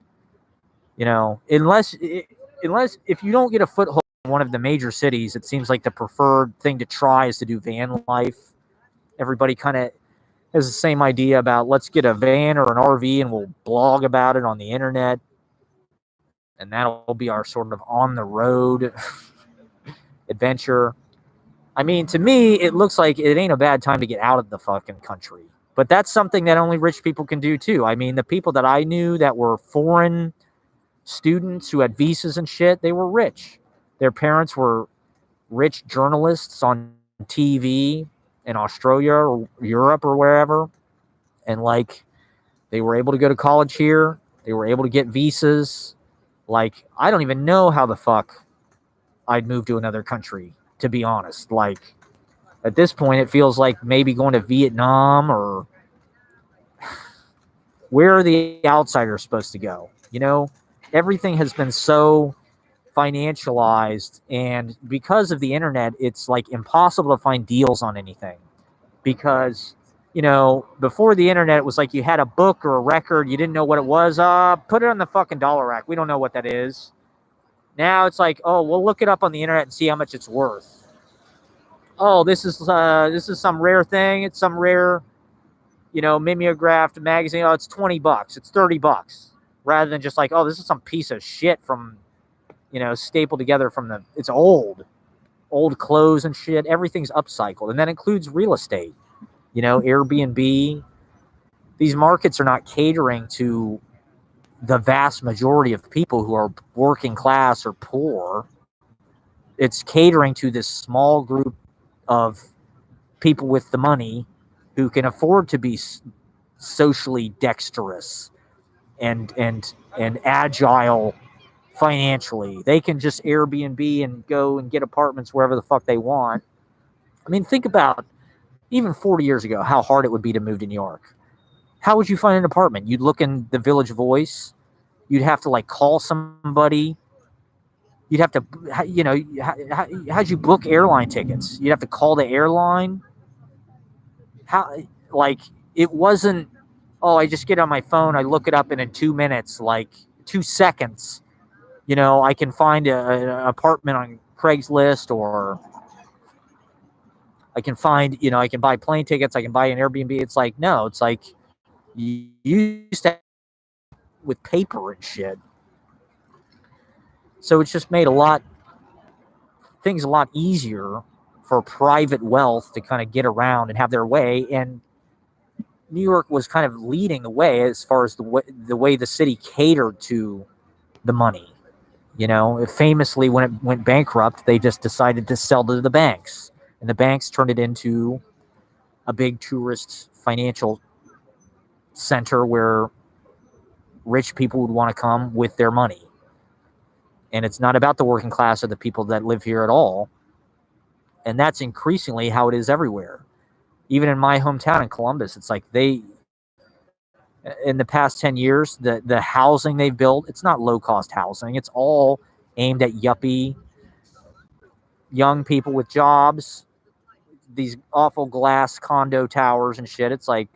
You know, unless if you don't get a foothold in one of the major cities, it seems like the preferred thing to try is to do van life. Everybody kind of has the same idea about, let's get a van or an RV and we'll blog about it on the internet. And that'll be our sort of on the road adventure. I mean, to me, it looks like it ain't a bad time to get out of the fucking country. But that's something that only rich people can do too. I mean, the people that I knew that were foreign students who had visas and shit, they were rich. Their parents were rich journalists on TV in Australia or Europe or wherever. And like, they were able to go to college here. They were able to get visas. Like, I don't even know how the fuck I'd move to another country, to be honest. Like, at this point, it feels like maybe going to Vietnam, or where are the outsiders supposed to go? You know, everything has been so financialized, and because of the internet, it's like impossible to find deals on anything. Because, you know, before the internet, it was like you had a book or a record, you didn't know what it was. Put it on the fucking dollar rack. We don't know what that is. Now it's like, oh, we'll look it up on the internet and see how much it's worth. Oh, this is some rare thing. It's some rare, you know, mimeographed magazine. Oh, it's $20. It's $30. Rather than just like, oh, this is some piece of shit from, you know, stapled together from it's old clothes and shit. Everything's upcycled. And that includes real estate, you know, Airbnb. These markets are not catering to the vast majority of people who are working class or poor. It's catering to this small group of people with the money who can afford to be socially dexterous and agile financially. They can just Airbnb and go and get apartments wherever the fuck they want. I mean, think about even 40 years ago how hard it would be to move to New York. How would you find an apartment? You'd look in the Village Voice. You'd have to like call somebody. You'd have to, you know, how'd you book airline tickets? You'd have to call the airline. How, like, it wasn't, oh, I just get on my phone, I look it up, and in 2 minutes, like 2 seconds, you know, I can find an apartment on Craigslist, or I can find, you know, I can buy plane tickets, I can buy an Airbnb. It's like, no, it's like you used to with paper and shit. So it's just made things a lot easier for private wealth to kind of get around and have their way. And New York was kind of leading the way as far as the way the city catered to the money. You know, famously, when it went bankrupt, they just decided to sell to the banks, and the banks turned it into a big tourist financial center where rich people would want to come with their money. And it's not about the working class or the people that live here at all. And that's increasingly how it is everywhere. Even in my hometown in Columbus, it's like in the past 10 years, the housing they've built, it's not low-cost housing. It's all aimed at yuppie young people with jobs, these awful glass condo towers and shit. It's like,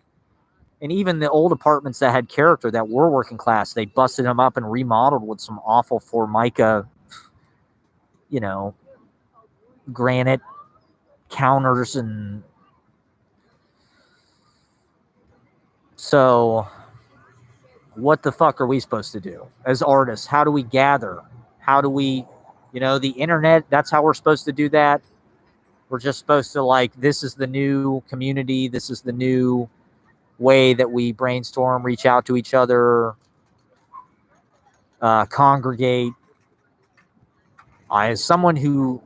and even the old apartments that had character, that were working class, they busted them up and remodeled with some awful Formica, you know, granite counters. And so what the fuck are we supposed to do as artists? How do we gather? How do we, you know, the internet, that's how we're supposed to do that. We're just supposed to, like, this is the new community. This is the new way that we brainstorm, reach out to each other, congregate. As someone who,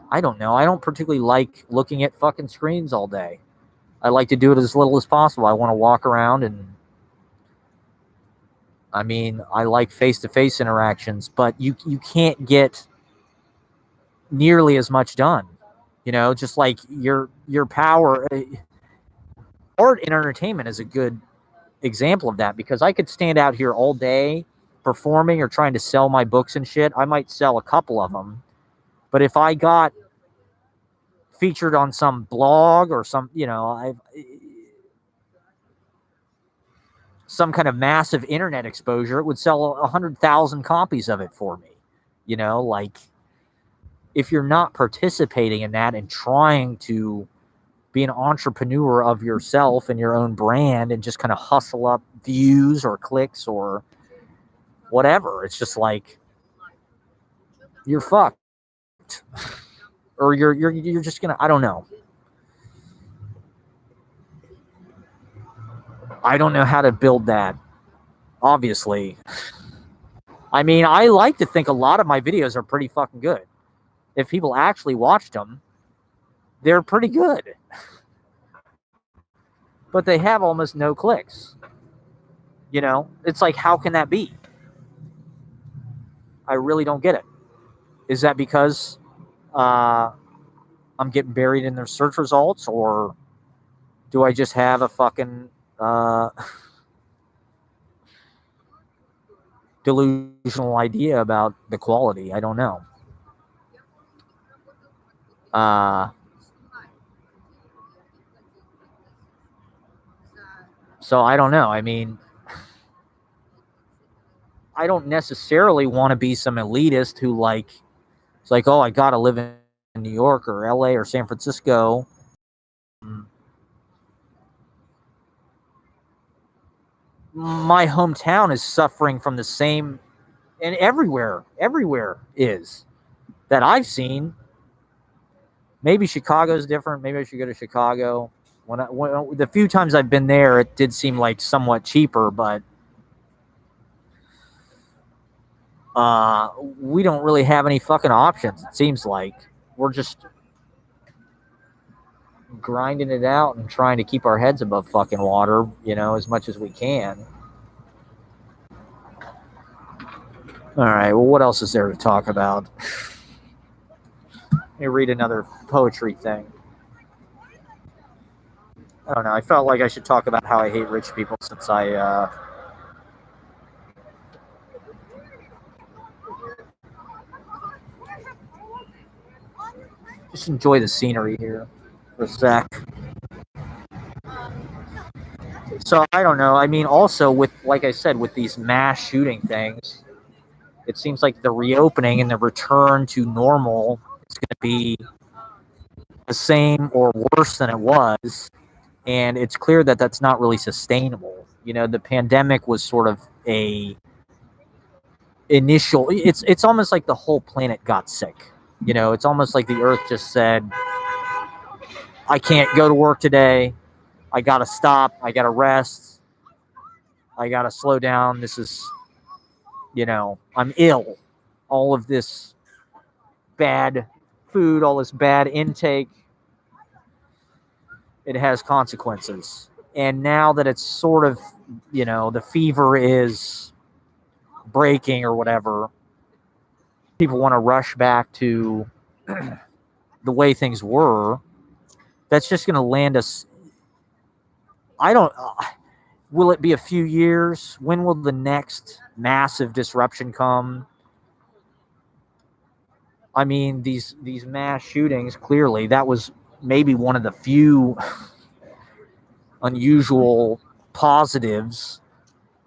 I don't know, I don't particularly like looking at fucking screens all day. I like to do it as little as possible. I want to walk around, and I mean, I like face-to-face interactions, but you can't get nearly as much done. You know, just like your power. Art and entertainment is a good example of that, because I could stand out here all day performing or trying to sell my books and shit. I might sell a couple of them, but if I got featured on some blog or some, you know, some kind of massive internet exposure, it would sell 100,000 copies of it for me. You know, like, if you're not participating in that and trying to be an entrepreneur of yourself and your own brand and just kind of hustle up views or clicks or whatever, it's just like, you're fucked. Or you're just gonna, I don't know. I don't know how to build that, obviously. I mean, I like to think a lot of my videos are pretty fucking good. If people actually watched them, they're pretty good. But they have almost no clicks. You know, it's like, how can that be? I really don't get it. Is that because I'm getting buried in their search results, or do I just have a fucking delusional idea about the quality? I don't know. So I don't know. I mean, I don't necessarily want to be some elitist who like, it's like, oh, I gotta live in New York or LA or San Francisco. My hometown is suffering from the same, and everywhere is that I've seen. Maybe Chicago's different. Maybe I should go to Chicago. When the few times I've been there, it did seem like somewhat cheaper, but we don't really have any fucking options. It seems like we're just grinding it out and trying to keep our heads above fucking water, you know, as much as we can. All right, well, what else is there to talk about? Let me read another poetry thing. I don't know. I felt like I should talk about how I hate rich people since I just enjoy the scenery here for a sec. So I don't know. I mean, also with, like I said, with these mass shooting things, it seems like the reopening and the return to normal is going to be the same or worse than it was, and it's clear that that's not really sustainable. You know, the pandemic was sort of a initial. It's almost like the whole planet got sick. You know, it's almost like the Earth just said, "I can't go to work today. I gotta stop. I gotta rest. I gotta slow down. This is, you know, I'm ill. All of this bad food, all this bad intake, it has consequences." And now that it's sort of, you know, the fever is breaking or whatever, people want to rush back to the way things were. That's just going to land us. I don't. Will it be a few years? When will the next massive disruption come? I mean, these mass shootings, clearly, that was maybe one of the few unusual positives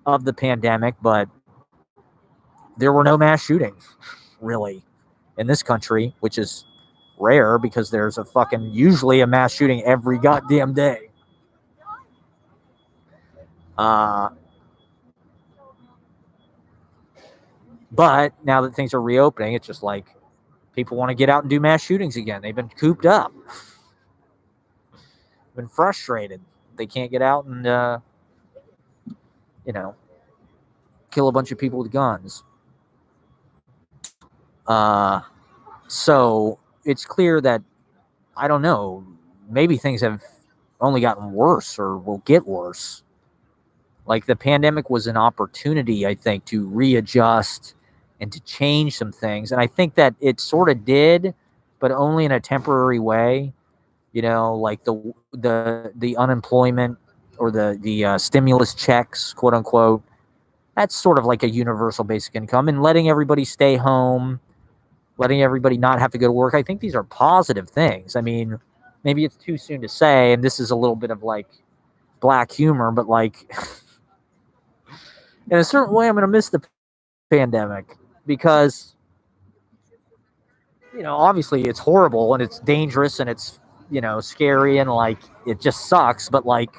of the pandemic, but there were no mass shootings, really, in this country, which is rare because there's usually a mass shooting every goddamn day. But now that things are reopening, it's just like people want to get out and do mass shootings again. They've been cooped up, been frustrated. They can't get out and, you know, kill a bunch of people with guns. So it's clear that, I don't know, maybe things have only gotten worse or will get worse. Like the pandemic was an opportunity, I think, to readjust and to change some things. And I think that it sort of did, but only in a temporary way. You know, like the unemployment or the stimulus checks, quote unquote. That's sort of like a universal basic income, and letting everybody stay home, letting everybody not have to go to work. I think these are positive things. I mean, maybe it's too soon to say, and this is a little bit of like black humor, but like in a certain way, I'm going to miss the pandemic because, you know, obviously it's horrible and it's dangerous and it's, you know, scary and like it just sucks. But like,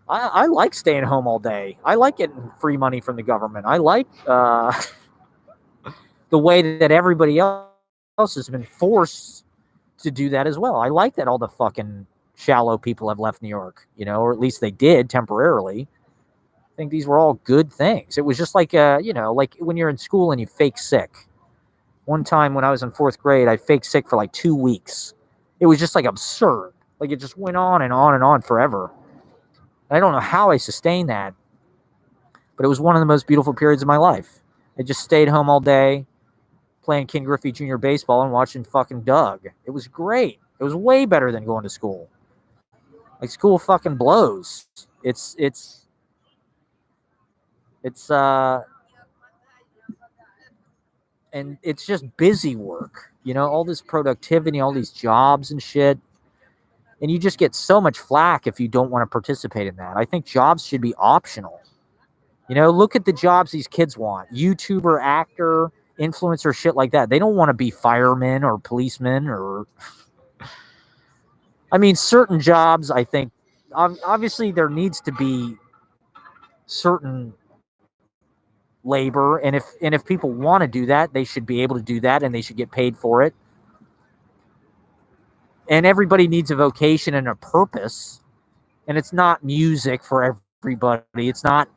I like staying home all day. I like getting free money from the government. I like the way that everybody else has been forced to do that as well. I like that all the fucking shallow people have left New York, or at least they did temporarily. I think these were all good things. It was just like, like when you're in school and you fake sick. One time when I was in 4th grade, I faked sick for like 2 weeks. It was just like absurd. Like it just went on and on and on forever. And I don't know how I sustained that, but it was one of the most beautiful periods of my life. I just stayed home all day, playing Ken Griffey Jr. baseball and watching fucking Doug. It was great. It was way better than going to school. Like school fucking blows. It's and it's just busy work, all this productivity, all these jobs and shit. And you just get so much flack if you don't want to participate in that. I think jobs should be optional. Look at the jobs these kids want. YouTuber, actor, influencer, shit like that. They don't want to be firemen or policemen or... I mean, certain jobs, I think, obviously there needs to be certain labor, and if people want to do that, they should be able to do that, and they should get paid for it. And everybody needs a vocation and a purpose, and it's not music for everybody. It's not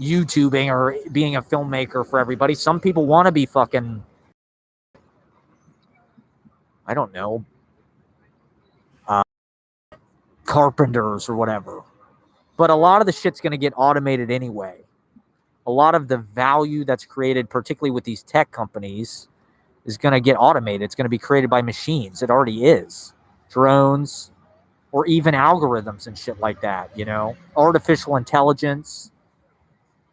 YouTubing or being a filmmaker for everybody. Some people want to be fucking, I don't know, carpenters or whatever. But a lot of the shit's going to get automated anyway. A lot of the value that's created, particularly with these tech companies, is going to get automated. It's going to be created by machines. It already is. Drones, or even algorithms and shit like that, artificial intelligence.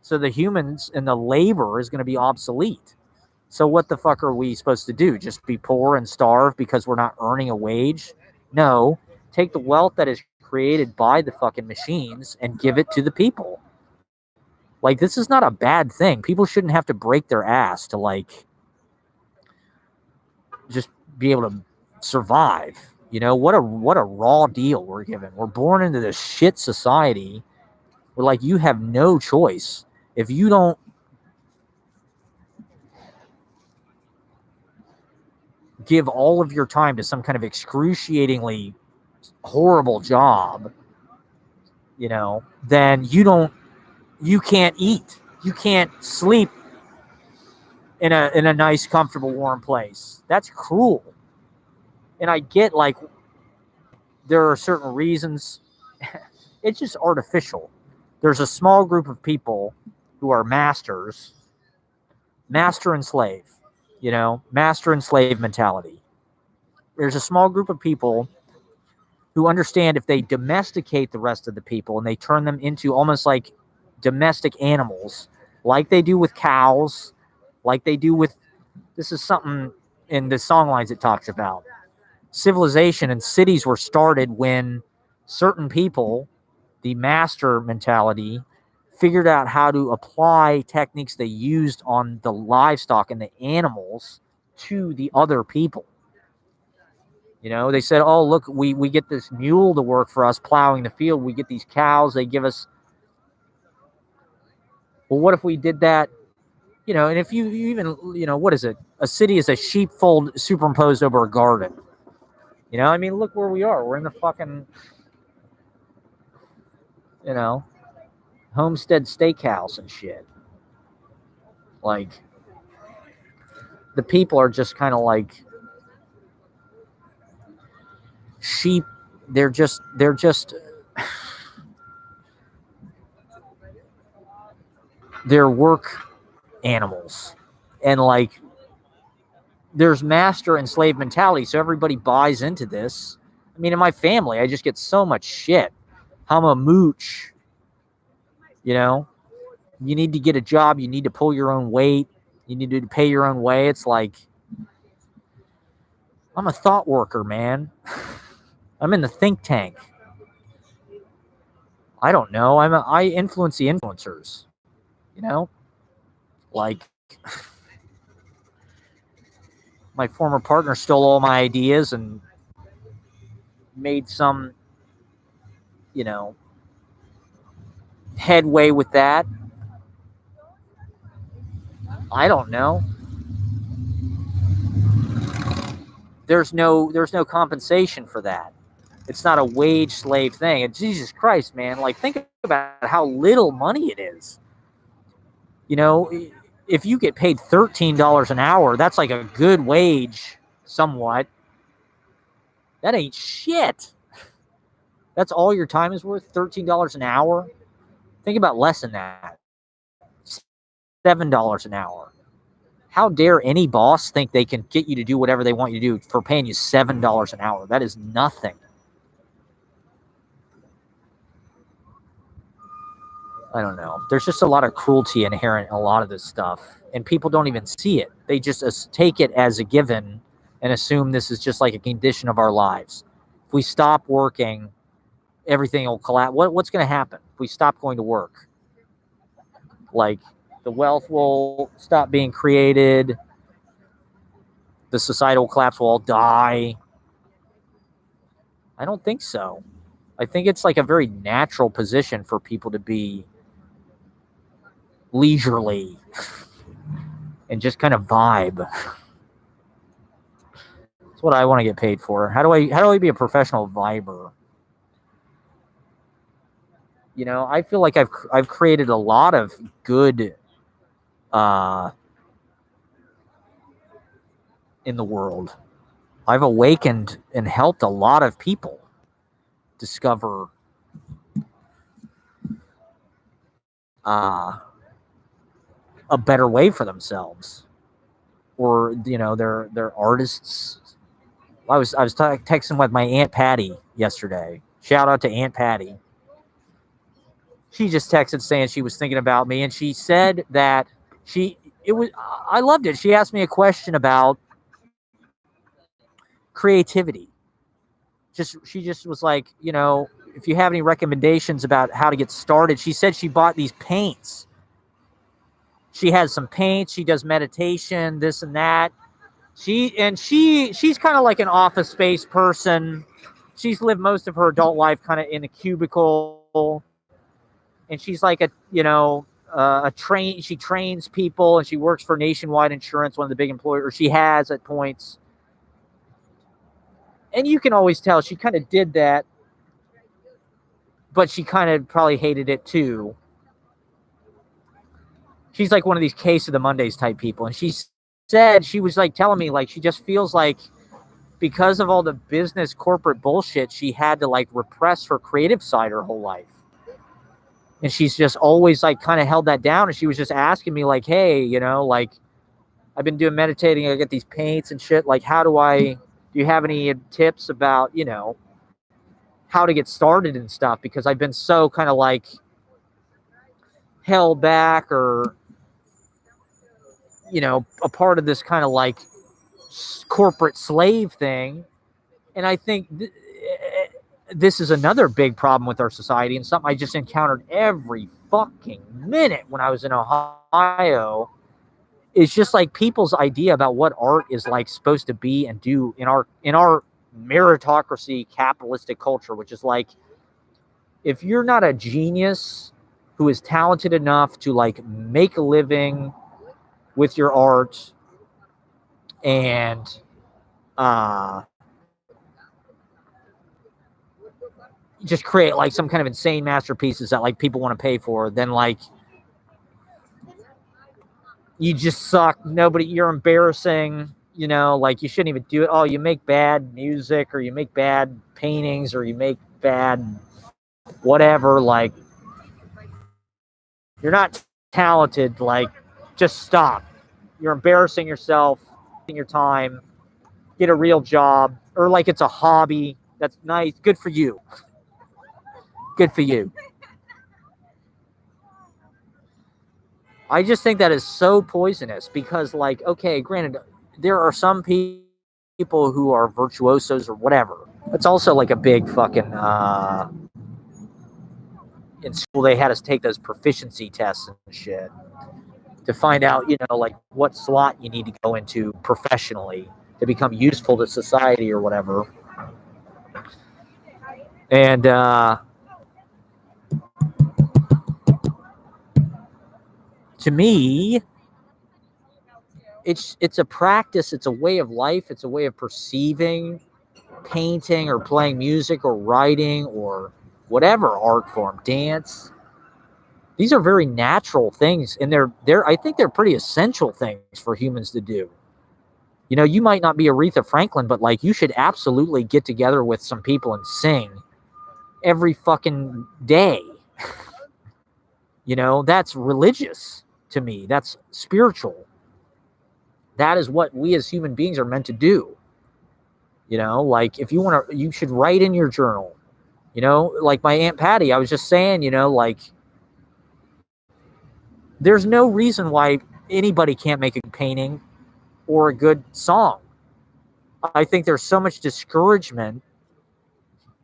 So the humans and the labor is going to be obsolete. So what the fuck are we supposed to do? Just be poor and starve because we're not earning a wage? No. Take the wealth that is created by the fucking machines and give it to the people. Like, this is not a bad thing. People shouldn't have to break their ass to, like, just be able to survive. What a raw deal we're given. We're born into this shit society where, like, you have no choice. If you don't give all of your time to some kind of excruciatingly horrible job, then you can't eat. You can't sleep in a nice, comfortable, warm place. That's cruel. And I get, like, there are certain reasons. It's just artificial. There's a small group of people who are master and slave, master and slave mentality. There's a small group of people who understand if they domesticate the rest of the people and they turn them into almost like domestic animals, like they do with cows, like they do with, this is something in the songlines it talks about. Civilization and cities were started when certain people, the master mentality, figured out how to apply techniques they used on the livestock and the animals to the other people. They said, oh, look, we get this mule to work for us plowing the field. We get these cows. They give us. Well, what if we did that? And if you even, what is it? A city is a sheepfold superimposed over a garden. I mean, look where we are. We're in the fucking, Homestead Steakhouse and shit. Like, the people are just kind of like sheep. They're just they're work animals. And, like, there's master and slave mentality, so everybody buys into this. I mean, in my family, I just get so much shit. I'm a mooch. You need to get a job. You need to pull your own weight. You need to pay your own way. It's like, I'm a thought worker, man. I'm in the think tank. I don't know. I influence the influencers. Like, my former partner stole all my ideas and made some, headway with that. I don't know. There's no compensation for that. It's not a wage slave thing. And Jesus Christ, man, like think about how little money it is. You know, if you get paid $13 an hour, that's like a good wage, somewhat. That ain't shit. That's all your time is worth, $13 an hour. Think about less than that, $7 an hour. How dare any boss think they can get you to do whatever they want you to do for paying you $7 an hour? That is nothing. I don't know. There's just a lot of cruelty inherent in a lot of this stuff, and people don't even see it. They just take it as a given and assume this is just like a condition of our lives. If we stop working, everything will collapse. What's going to happen if we stop going to work? Like, the wealth will stop being created. The societal collapse will all die. I don't think so. I think it's like a very natural position for people to be leisurely and just kind of vibe. That's what I want to get paid for. How do I be a professional viber? You know, I feel like I've created a lot of good in the world. I've awakened and helped a lot of people discover a better way for themselves, or you know, they're artists. I was texting with my Aunt Patty yesterday. Shout out to Aunt Patty. She just texted saying she was thinking about me, and she said that I loved it. She asked me a question about creativity. She just was like, you know, if you have any recommendations about how to get started. She said she bought these paints. She has some paints. She does meditation, this and that. She's kind of like an office space person. She's lived most of her adult life kind of in a cubicle, and she's like she trains people, and she works for Nationwide Insurance, one of the big employers. She has at points, and you can always tell she kind of did that, but she kind of probably hated it too. She's like one of these case of the Mondays type people, and she said, she was like telling me, like, she just feels like because of all the business corporate bullshit, she had to like repress her creative side her whole life. And she's just always like kind of held that down. And she was just asking me like, hey, you know, like, I've been doing meditating. I get these paints and shit. Like, do you have any tips about, you know, how to get started and stuff? Because I've been so kind of like held back, or, you know, a part of this kind of like corporate slave thing. And I think this is another big problem with our society, and something I just encountered every fucking minute when I was in Ohio. Is just like people's idea about what art is like supposed to be and do in our meritocracy capitalistic culture, which is like, if you're not a genius who is talented enough to like make a living with your art and just create like some kind of insane masterpieces that like people want to pay for, then like you just suck. You're embarrassing, you know, like you shouldn't even do it. Oh, you make bad music, or you make bad paintings, or you make bad whatever. Like, you're not talented. Like, just stop. You're embarrassing yourself, your time. Get a real job, or like it's a hobby. That's nice. Good for you. Good for you. I just think that is so poisonous because, like, okay, granted, there are some people who are virtuosos or whatever. It's also like a big fucking, in school, they had us take those proficiency tests and shit to find out, you know, like what slot you need to go into professionally to become useful to society or whatever. And, to me, it's a practice, it's a way of life, it's a way of perceiving painting or playing music or writing or whatever art form, dance. These are very natural things, and they're I think they're pretty essential things for humans to do. You know, you might not be Aretha Franklin, but like you should absolutely get together with some people and sing every fucking day. You know, that's religious to me. That's spiritual. That is what we as human beings are meant to do. You know, like if you want to, you should write in your journal. You know, like my Aunt Patty, I was just saying, you know, like there's no reason why anybody can't make a painting or a good song. I think there's so much discouragement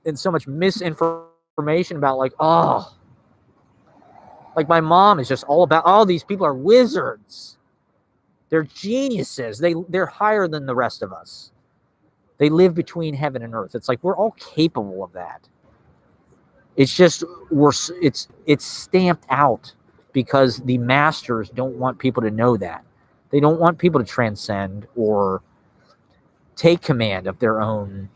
and so much misinformation about like, oh, like my mom is just all about, oh, these people are wizards. They're geniuses. They're higher than the rest of us. They live between heaven and earth. It's like we're all capable of that. It's just it's stamped out because the masters don't want people to know that. They don't want people to transcend or take command of their own.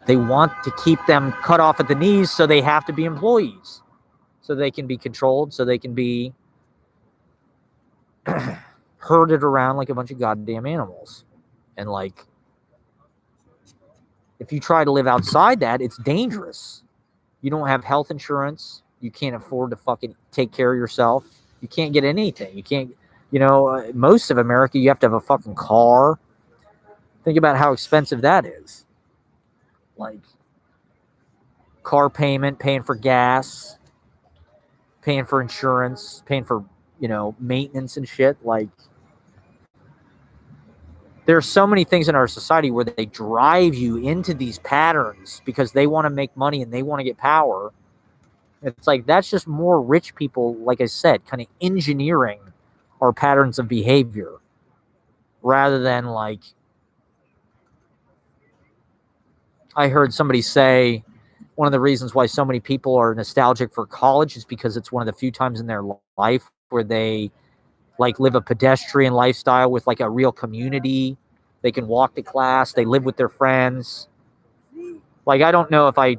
They want to keep them cut off at the knees, so they have to be employees, so they can be controlled, so they can be herded around like a bunch of goddamn animals. And like, if you try to live outside that, it's dangerous. You don't have health insurance. You can't afford to fucking take care of yourself. You can't get anything. You can't, you know, most of America, you have to have a fucking car. Think about how expensive that is. Like, car payment, paying for gas, paying for insurance, paying for, you know, maintenance and shit. Like, there are so many things in our society where they drive you into these patterns because they want to make money and they want to get power. It's like that's just more rich people, like I said, kind of engineering our patterns of behavior rather than like, I heard somebody say one of the reasons why so many people are nostalgic for college is because it's one of the few times in their life where they like live a pedestrian lifestyle with like a real community. They can walk to class. They live with their friends. Like, I don't know if I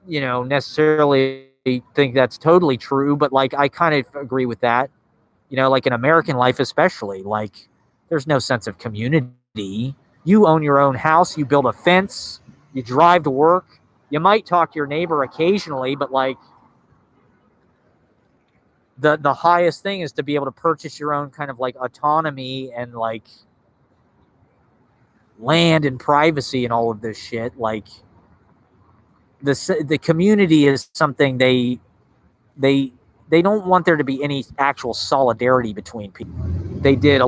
you know, necessarily think that's totally true, but like, I kind of agree with that. You know, like in American life, especially, like there's no sense of community. You own your own house. You build a fence. You drive to work. You might talk to your neighbor occasionally, but like, the highest thing is to be able to purchase your own kind of like autonomy and like land and privacy and all of this shit. Like the community is something they don't want there to be any actual solidarity between people. They did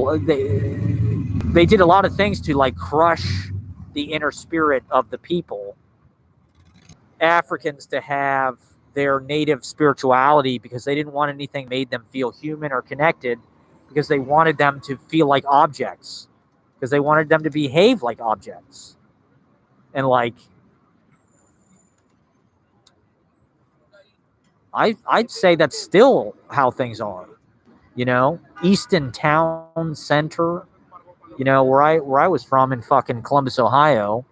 they did a lot of things to like crush the inner spirit of the people. Africans to have their native spirituality because they didn't want anything that made them feel human or connected, because they wanted them to feel like objects, because they wanted them to behave like objects. And like, I'd say that's still how things are. You know, Easton Town Center, you know, where I was from in fucking Columbus, Ohio,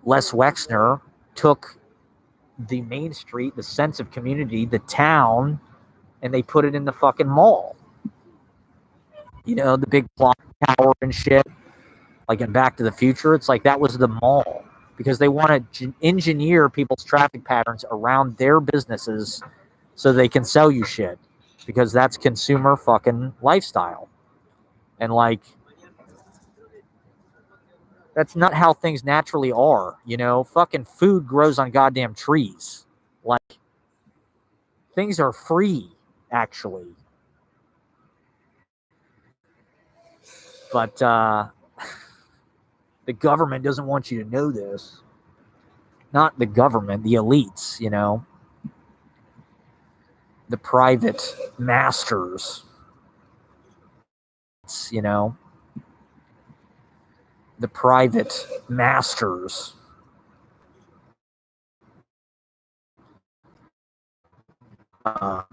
Les Wexner took the main street, the sense of community, the town, and they put it in the fucking mall. You know, the big clock tower and shit, like in Back to the Future. It's like that was the mall because they want to engineer people's traffic patterns around their businesses so they can sell you shit, because that's consumer fucking lifestyle. And like, that's not how things naturally are. You know, fucking food grows on goddamn trees. Like, things are free, actually. But the government doesn't want you to know this. Not the government, the elites, you know, the private masters, you know, the private masters. Uh,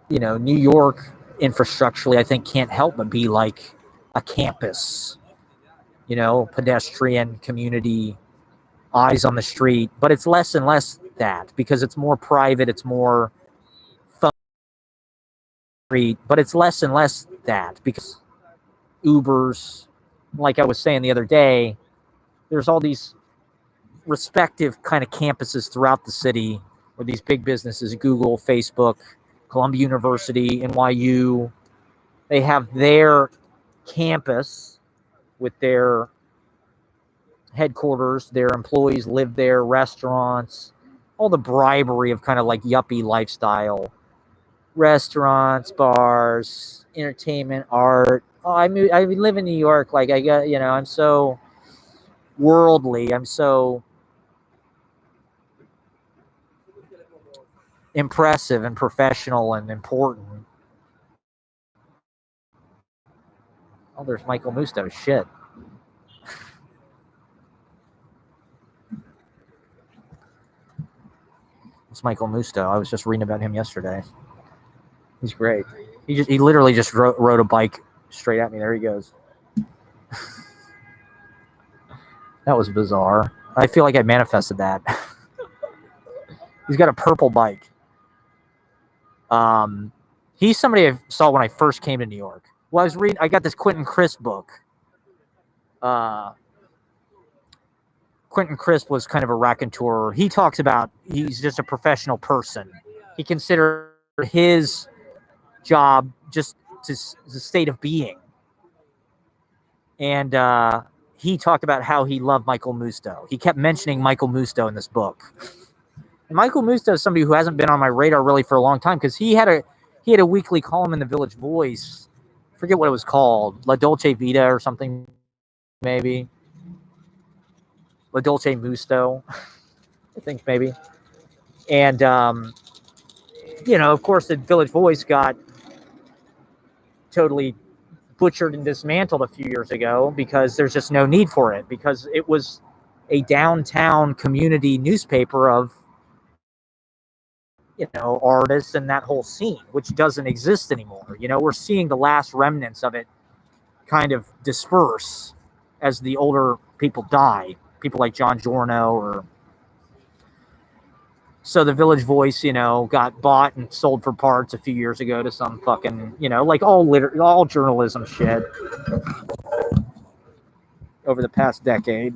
you know, New York infrastructurally, I think, can't help but be like a campus, pedestrian community, eyes on the street. But it's less and less that because it's more private, it's more fun street, but it's less and less that because Ubers, like I was saying the other day, there's all these respective kind of campuses throughout the city where these big businesses, Google, Facebook, Columbia University, NYU, they have their campus with their headquarters, their employees live there, restaurants, all the bribery of kind of like yuppie lifestyle, restaurants, bars, entertainment, art. Oh, I live in New York. Like I got, I'm so worldly. I'm so impressive and professional and important. Oh, there's Michael Musto. Shit. It's Michael Musto. I was just reading about him yesterday. He's great. He literally just rode a bike straight at me. There he goes. That was bizarre. I feel like I manifested that. He's got a purple bike. He's somebody I saw when I first came to New York. Well, I got this Quentin Crisp book. Quentin Crisp was kind of a raconteur. He talks about he's just a professional person. He considered his job just the state of being. And he talked about how he loved Michael Musto. He kept mentioning Michael Musto in this book. And Michael Musto is somebody who hasn't been on my radar really for a long time because he had a weekly column in the Village Voice. I forget what it was called, La Dolce Vita or something, maybe. La Dolce Musto, I think maybe. And, of course, the Village Voice got totally butchered and dismantled a few years ago because there's just no need for it because it was a downtown community newspaper of, artists and that whole scene, which doesn't exist anymore. We're seeing the last remnants of it kind of disperse as the older people die. People like John Giorno so the Village Voice, got bought and sold for parts a few years ago to some fucking, like all journalism shit over the past decade.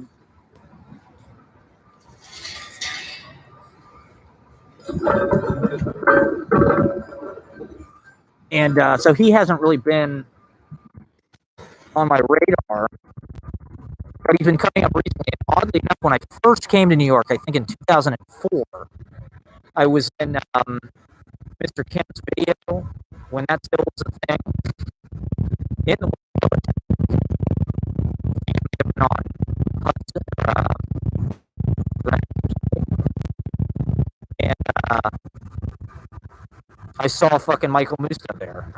And so he hasn't really been on my radar. But he's been coming up recently. And oddly enough, when I first came to New York, I think in 2004, I was in Mr. Kim's video when that still was a thing. In the on Hudson, and I saw fucking Michael Musto there.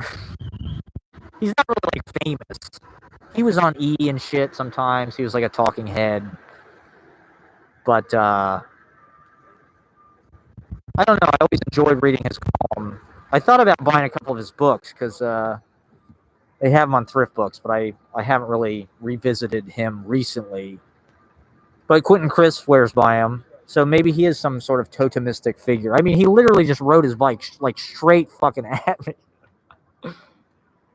He's not really like famous. He was on E! And shit sometimes. He was like a talking head. But I don't know. I always enjoyed reading his column. I thought about buying a couple of his books because they have them on Thrift Books, but I haven't really revisited him recently. But Quentin Crisp swears by him, so maybe he is some sort of totemistic figure. I mean, he literally just rode his bike like straight fucking at me.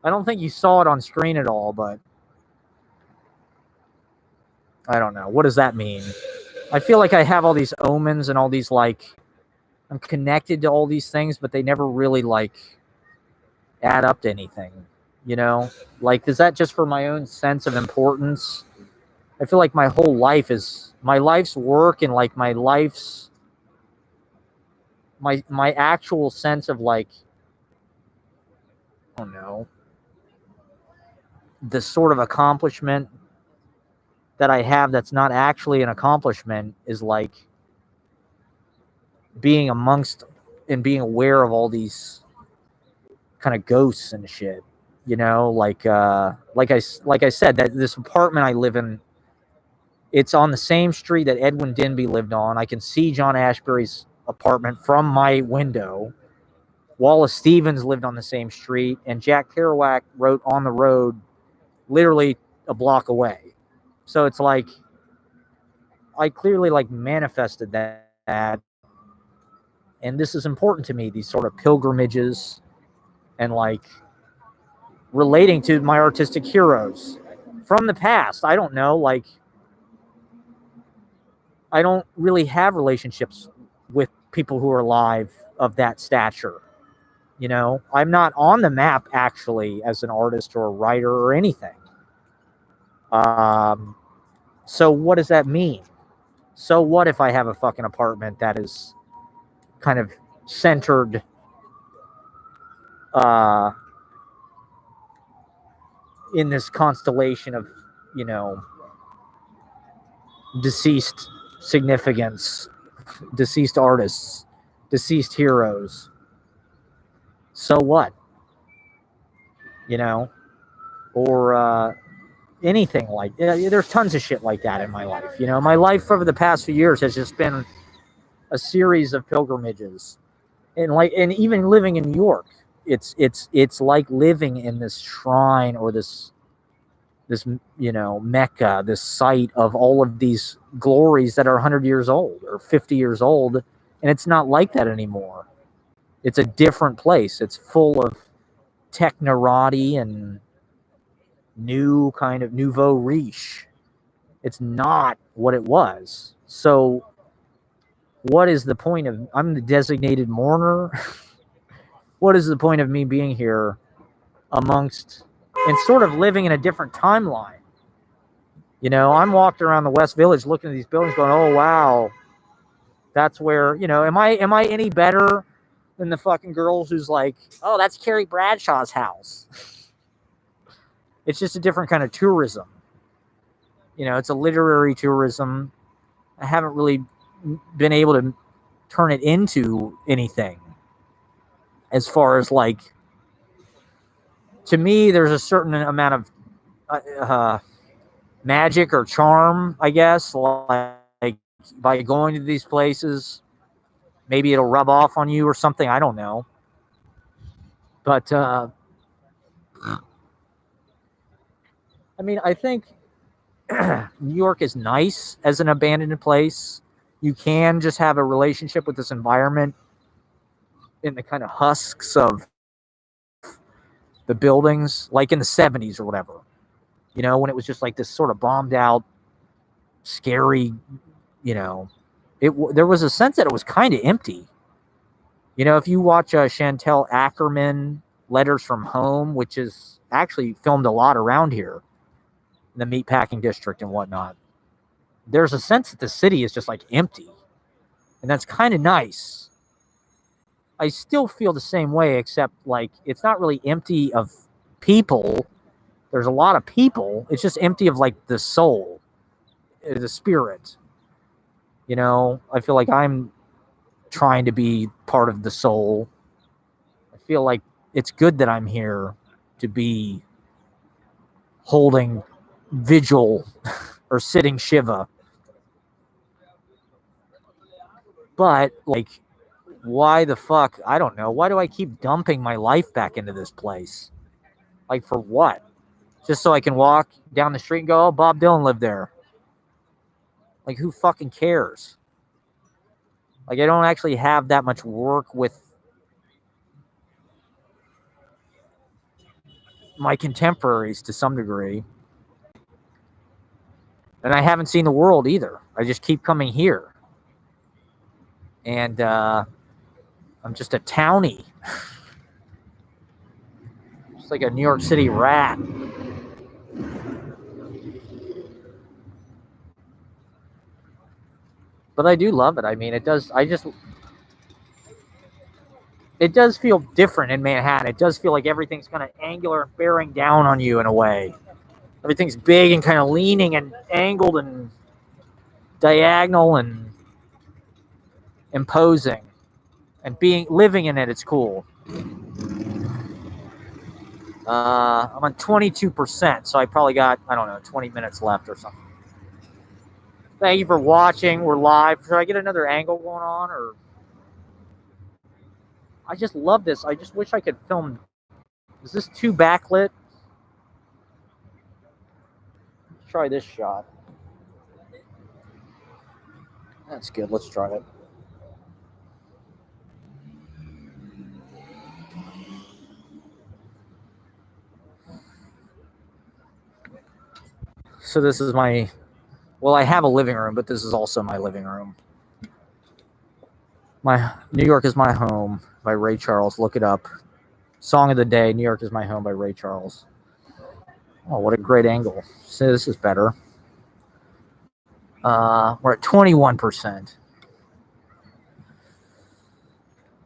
I don't think you saw it on screen at all, but I don't know. What does that mean? I feel like I have all these omens and all these, like, I'm connected to all these things, but they never really, like, add up to anything, Like, is that just for my own sense of importance? I feel like my whole life is, my life's work and, like, my life's, my actual sense of, like, I don't know, the sort of accomplishment that I have that's not actually an accomplishment is like being amongst and being aware of all these kind of ghosts and shit, like I said, that this apartment I live in, it's on the same street that Edwin Denby lived on. I can see John Ashbery's apartment from my window. Wallace Stevens lived on the same street, and Jack Kerouac wrote On the Road literally a block away. So it's like I clearly like manifested that, and this is important to me, these sort of pilgrimages and like relating to my artistic heroes from the past. I don't know, like I don't really have relationships with people who are alive of that stature. You know, I'm not on the map actually as an artist or a writer or anything. So what does that mean? So what if I have a fucking apartment that is kind of centered in this constellation of, you know, deceased significance, deceased artists, deceased heroes. So what? You know, or anything like there's tons of shit like that in my life. You know, my life over the past few years has just been a series of pilgrimages, and even living in New York, it's like living in this shrine or this you know Mecca, this site of all of these glories that are 100 years old or 50 years old, and it's not like that anymore. It's a different place. It's full of technorati and new kind of nouveau riche. It's not what it was. So what is the point of I'm the designated mourner? What is the point of me being here amongst and sort of living in a different timeline? You know, I'm walking around the West Village looking at these buildings going, oh wow, that's where, you know, am I any better than the fucking girls who's like, oh, that's Carrie Bradshaw's house? It's just a different kind of tourism. You know, it's a literary tourism. I haven't really been able to turn it into anything as far as like, to me, there's a certain amount of magic or charm, I guess, like by going to these places, maybe it'll rub off on you or something. I don't know. But, I mean, I think New York is nice as an abandoned place. You can just have a relationship with this environment in the kind of husks of the buildings, like in the 70s or whatever. You know, when it was just like this sort of bombed out, scary, you know, there was a sense that it was kind of empty. You know, if you watch Chantel Ackerman, Letters from Home, which is actually filmed a lot around here in the meatpacking district and whatnot, there's a sense that the city is just like empty. And that's kind of nice. I still feel the same way, except like it's not really empty of people. There's a lot of people. It's just empty of like the soul, the spirit. You know, I feel like I'm trying to be part of the soul. I feel like it's good that I'm here to be holding vigil or sitting Shiva. But like, why the fuck? I don't know. Why do I keep dumping my life back into this place? Like, for what? Just so I can walk down the street and go, oh, Bob Dylan lived there. Like, who fucking cares? Like, I don't actually have that much work with my contemporaries to some degree. And I haven't seen the world either. I just keep coming here. And I'm just a townie. Just like a New York City rat. But I do love it. I mean, it does. It does feel different in Manhattan. It does feel like everything's kind of angular and bearing down on you in a way. Everything's big and kind of leaning and angled and diagonal and imposing. And living in it, it's cool. I'm on 22%, so I probably got, I don't know, 20 minutes left or something. Thank you for watching. We're live. Should I get another angle going on, or? I just love this. I just wish I could film. Is this too backlit? Let's try this shot. That's good. Let's try it. So this is my, well, I have a living room, but this is also my living room. My New York is My Home by Ray Charles. Look it up. Song of the day, New York is My Home by Ray Charles. Oh, what a great angle. So this is better. We're at 21%.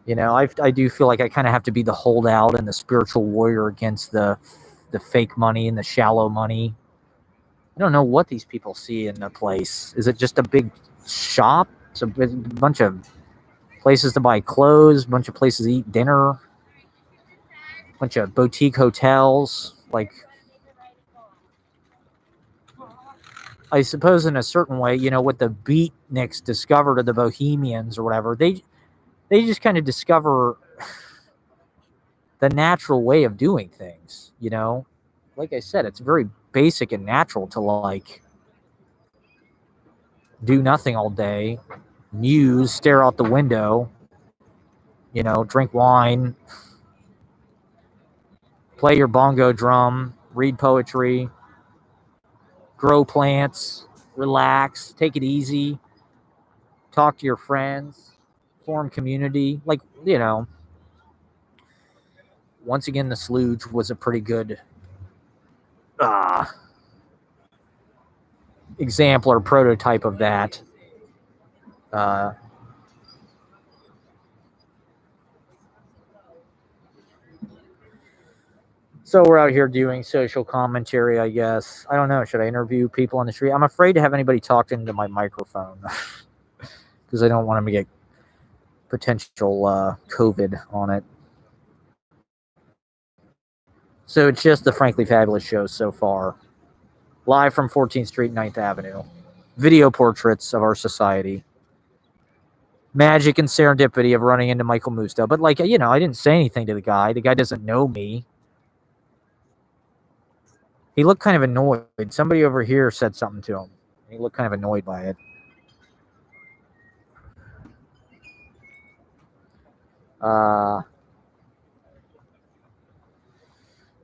You know, I do feel like I kind of have to be the holdout and the spiritual warrior against the fake money and the shallow money. I don't know what these people see in the place. Is it just a big shop? It's a bunch of places to buy clothes, a bunch of places to eat dinner, a bunch of boutique hotels. Like, I suppose in a certain way, you know, what the beatniks discovered, or the bohemians or whatever, they just kind of discover the natural way of doing things, you know? Like I said, it's very basic and natural to, like, do nothing all day, muse, stare out the window, you know, drink wine, play your bongo drum, read poetry, grow plants, relax, take it easy, talk to your friends, form community. Like, you know, once again, the Slooge was a pretty good example or prototype of that. So we're out here doing social commentary, I guess. I don't know. Should I interview people on the street? I'm afraid to have anybody talk into my microphone because I don't want them to get potential COVID on it. So it's just the Frankly Fabulous show so far. Live from 14th Street, 9th Avenue. Video portraits of our society. Magic and serendipity of running into Michael Musto. But, like, you know, I didn't say anything to the guy. The guy doesn't know me. He looked kind of annoyed. Somebody over here said something to him. He looked kind of annoyed by it.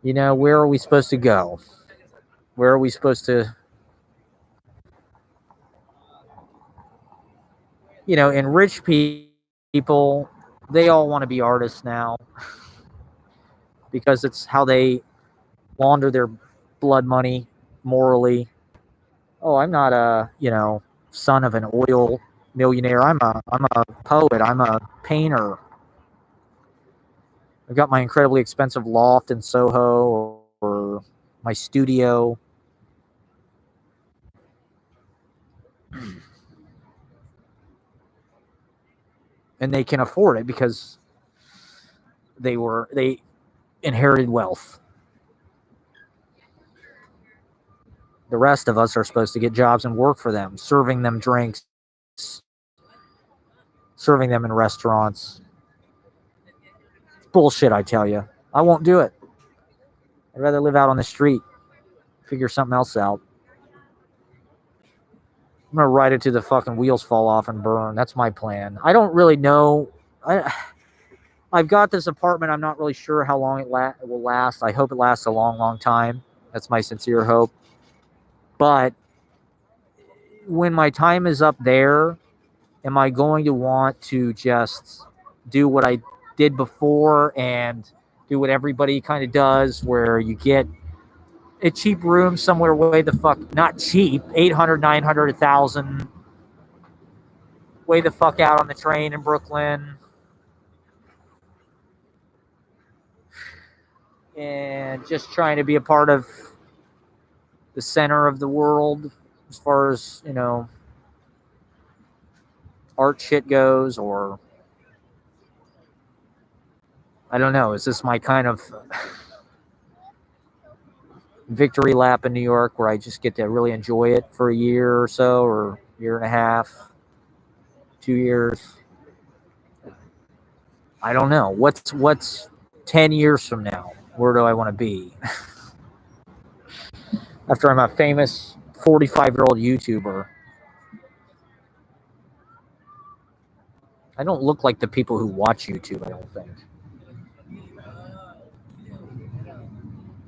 You know, where are we supposed to go? Where are we supposed to, you know, and rich people, they all want to be artists now because it's how they launder their blood money morally. Oh, I'm not a, you know, son of an oil millionaire. I'm a poet. I'm a painter. I've got my incredibly expensive loft in Soho, or my studio. And they can afford it because they inherited wealth. The rest of us are supposed to get jobs and work for them, serving them drinks, serving them in restaurants. It's bullshit, I tell you. I won't do it. I'd rather live out on the street, figure something else out. I'm gonna ride it till the fucking wheels fall off and burn. That's my plan. I don't really know. I've got this apartment. I'm not really sure how long it will last. I hope it lasts a long, long time. That's my sincere hope. But when my time is up there, am I going to want to just do what I did before and do what everybody kind of does, where you get a cheap room somewhere way the fuck, not cheap, 800, 900, 1,000, way the fuck out on the train in Brooklyn, and just trying to be a part of the center of the world as far as, you know, art shit goes? Or I don't know, is this my kind of victory lap in New York where I just get to really enjoy it for a year or so, or year and a half, 2 years? I don't know. What's 10 years from now? Where do I want to be? After I'm a famous 45-year-old YouTuber. I don't look like the people who watch YouTube, I don't think.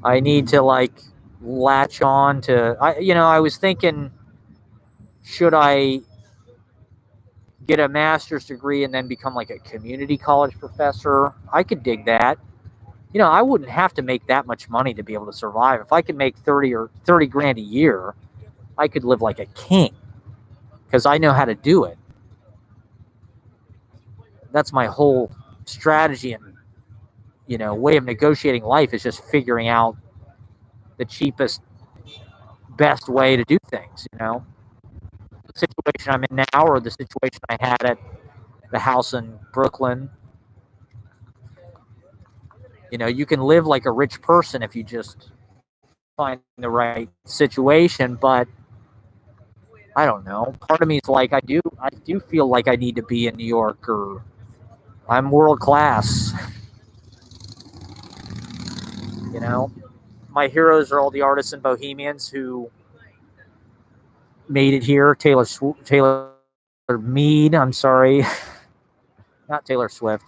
I need to like latch on to I was thinking, should I get a master's degree and then become like a community college professor? I could dig that. I wouldn't have to make that much money to be able to survive. If I could make 30 grand a year, I could live like a king because I know how to do it. That's my whole strategy and way of negotiating life, is just figuring out the cheapest, best way to do things. The situation I'm in now, or the situation I had at the house in Brooklyn. You can live like a rich person if you just find the right situation, but I don't know. Part of me is like, I do feel like I need to be in New York, or I'm world class. My heroes are all the artists and bohemians who made it here. Taylor Mead, I'm sorry. Not Taylor Swift.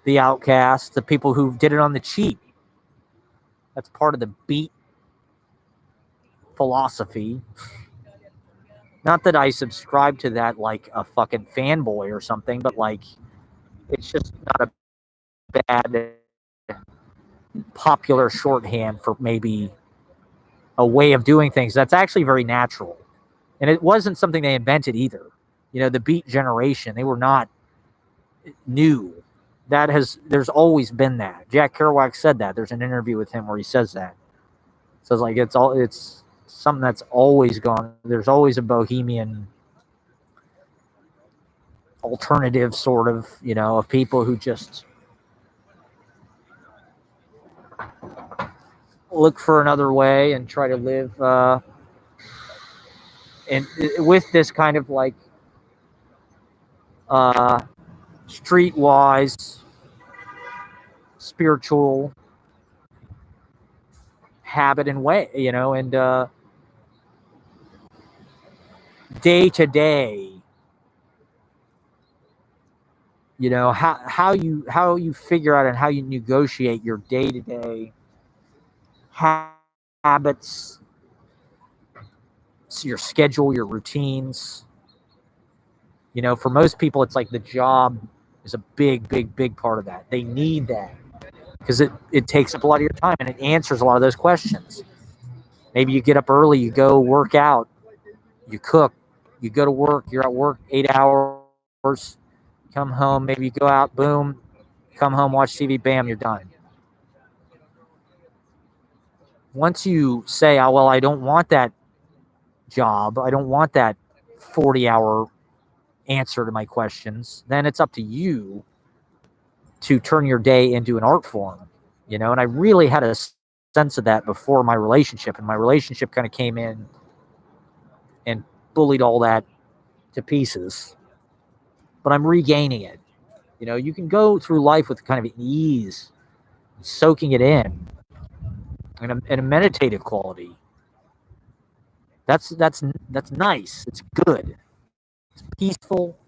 The Outcasts, the people who did it on the cheap. That's part of the beat philosophy. Not that I subscribe to that like a fucking fanboy or something, but like, it's just not a bad popular shorthand for maybe a way of doing things that's actually very natural. And it wasn't something they invented either. The Beat generation, they were not new. There's always been that. Jack Kerouac said that. There's an interview with him where he says that. So it's like, it's something that's always gone. There's always a bohemian alternative sort of, of people who just look for another way and try to live and with this kind of like streetwise spiritual habit and way, and day to day, how you figure out and how you negotiate your day to day habits, your schedule, your routines. For most people, it's like the job is a big part of that. They need that because it takes up a lot of your time and it answers a lot of those questions. Maybe you get up early, you go work out, you cook, you go to work, you're at work 8 hours, come home, maybe you go out, boom, come home, watch TV, bam, you're done. Once you say, oh, well, I don't want that job, I don't want that 40-hour answer to my questions, then it's up to you to turn your day into an art form, and I really had a sense of that before my relationship, and my relationship kind of came in and bullied all that to pieces, but I'm regaining it. You can go through life with kind of ease, soaking it in, and a meditative quality. That's nice. It's good. It's peaceful.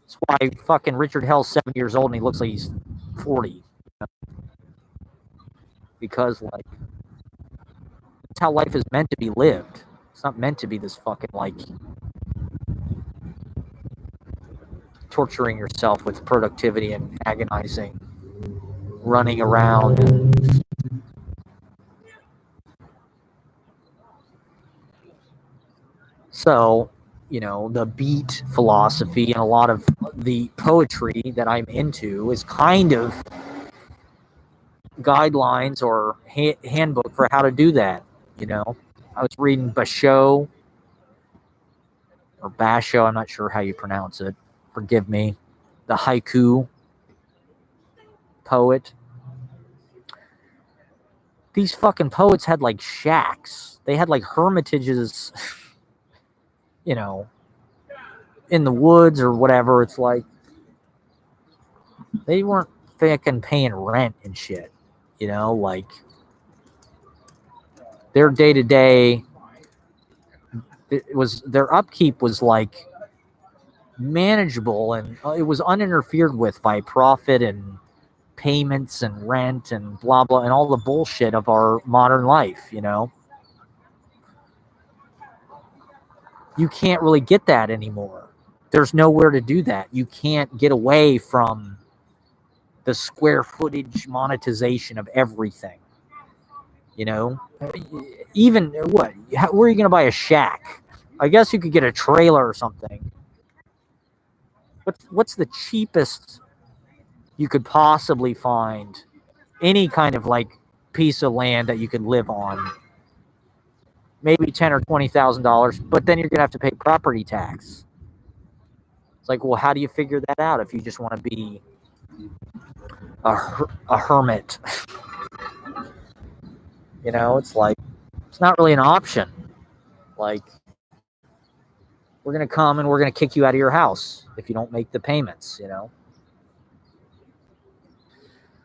That's why fucking Richard Hell's 7 years old and he looks like he's 40. Because like, that's how life is meant to be lived. It's not meant to be this fucking like torturing yourself with productivity and agonizing, running around. So, the beat philosophy and a lot of the poetry that I'm into is kind of guidelines or handbook for how to do that. I was reading Basho or Basho, I'm not sure how you pronounce it. Forgive me. The haiku poet. These fucking poets had like shacks. They had like hermitages, in the woods or whatever. It's like, They weren't fucking paying rent and shit. You know, like their day to day, it was their upkeep was like manageable, and it was uninterfered with by profit and payments and rent and blah blah and all the bullshit of our modern life. You know, you can't really get that anymore. There's nowhere to do that. You can't get away from the square footage monetization of everything. You know, even what? Where are you going to buy a shack? I guess you could get a trailer or something. What's the cheapest you could possibly find? Any kind of like piece of land that you could live on, maybe $10,000 or $20,000, but then you're gonna have to pay property tax. It's like, well, how do you figure that out if you just want to be a hermit? You know, it's like it's not really an option. Like, we're gonna come and we're gonna kick you out of your house if you don't make the payments. You know.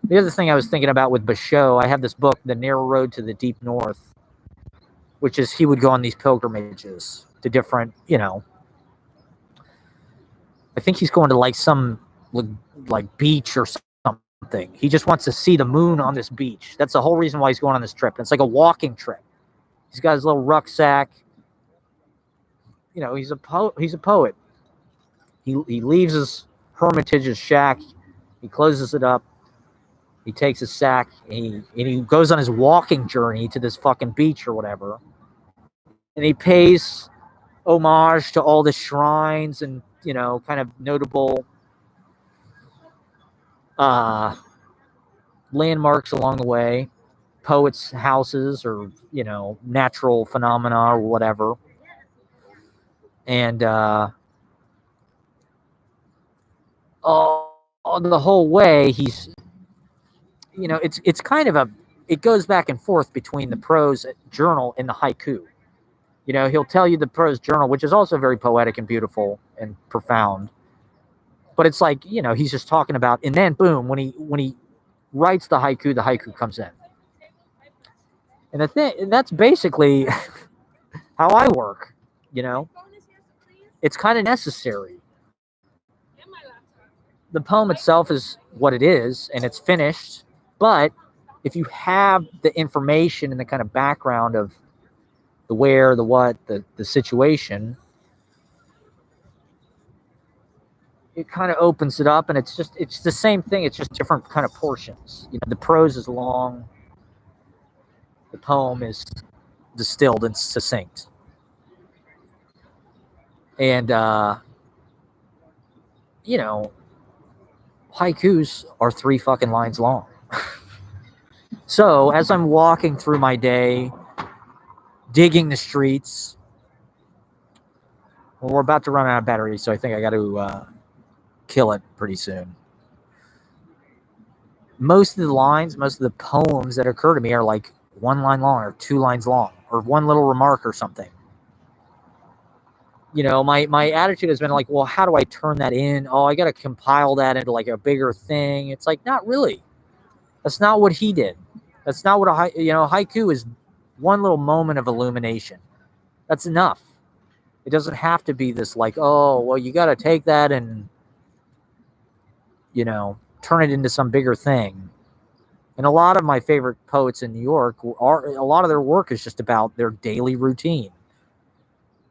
The other thing I was thinking about with Basho, I have this book, The Narrow Road to the Deep North, which is he would go on these pilgrimages to different, you know, I think he's going to like some like beach or something. He just wants to see the moon on this beach. That's the whole reason why he's going on this trip. It's like a walking trip. He's got his little rucksack. You know, he's a poet. He leaves his hermitage, his shack. He closes it up. He takes his sack and he goes on his walking journey to this fucking beach or whatever. And he pays homage to all the shrines and, you know, kind of notable landmarks along the way, poets' houses or, you know, natural phenomena or whatever. And the whole way he's, you know, it's kind of it goes back and forth between the prose journal and the haiku. You know, he'll tell you the prose journal, which is also very poetic and beautiful and profound. But it's like, you know, he's just talking about, and then boom, when he writes the haiku comes in. And that's basically how I work, you know. It's kind of necessary. The poem itself is what it is, and it's finished. But if you have the information and the kind of background of the where, the what, the situation, it kind of opens it up, and it's the same thing. It's just different kind of portions. You know, the prose is long. The poem is distilled and succinct. And, you know, haikus are 3 fucking lines long. So as I'm walking through my day, digging the streets, well, we're about to run out of battery, so I think I got to kill it pretty soon. Most of the poems that occur to me are like 1 line long or 2 lines long or one little remark or something. You know, my attitude has been like, well, how do I turn that in? Oh, I got to compile that into like a bigger thing. It's like, not really. That's not what he did. That's not what haiku is. One little moment of illumination. That's enough. It doesn't have to be this like, oh, well, you got to take that and, you know, turn it into some bigger thing. And a lot of my favorite poets in New York a lot of their work is just about their daily routine.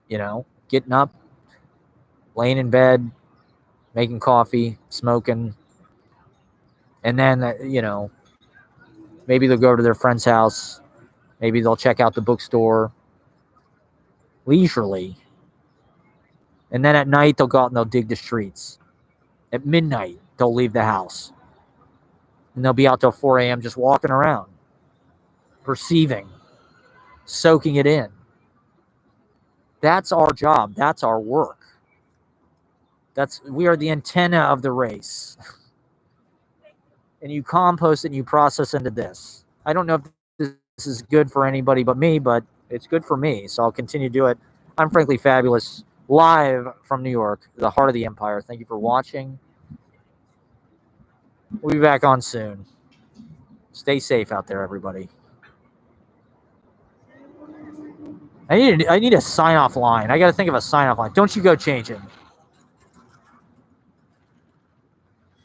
You know, getting up, laying in bed, making coffee, smoking, and then, you know, maybe they'll go to their friend's house, maybe they'll check out the bookstore leisurely, and then at night they'll go out and they'll dig the streets. At midnight they'll leave the house, and they'll be out till 4 a.m. just walking around, perceiving, soaking it in. That's our job. That's our work. We are the antenna of the race. And you compost it and you process into this. I don't know if this is good for anybody but me, but it's good for me, so I'll continue to do it. I'm Frankly Fabulous, live from New York, the heart of the empire. Thank you for watching. We'll be back on soon. Stay safe out there, everybody. I need a sign-off line. I got to think of a sign-off line. Don't you go change it.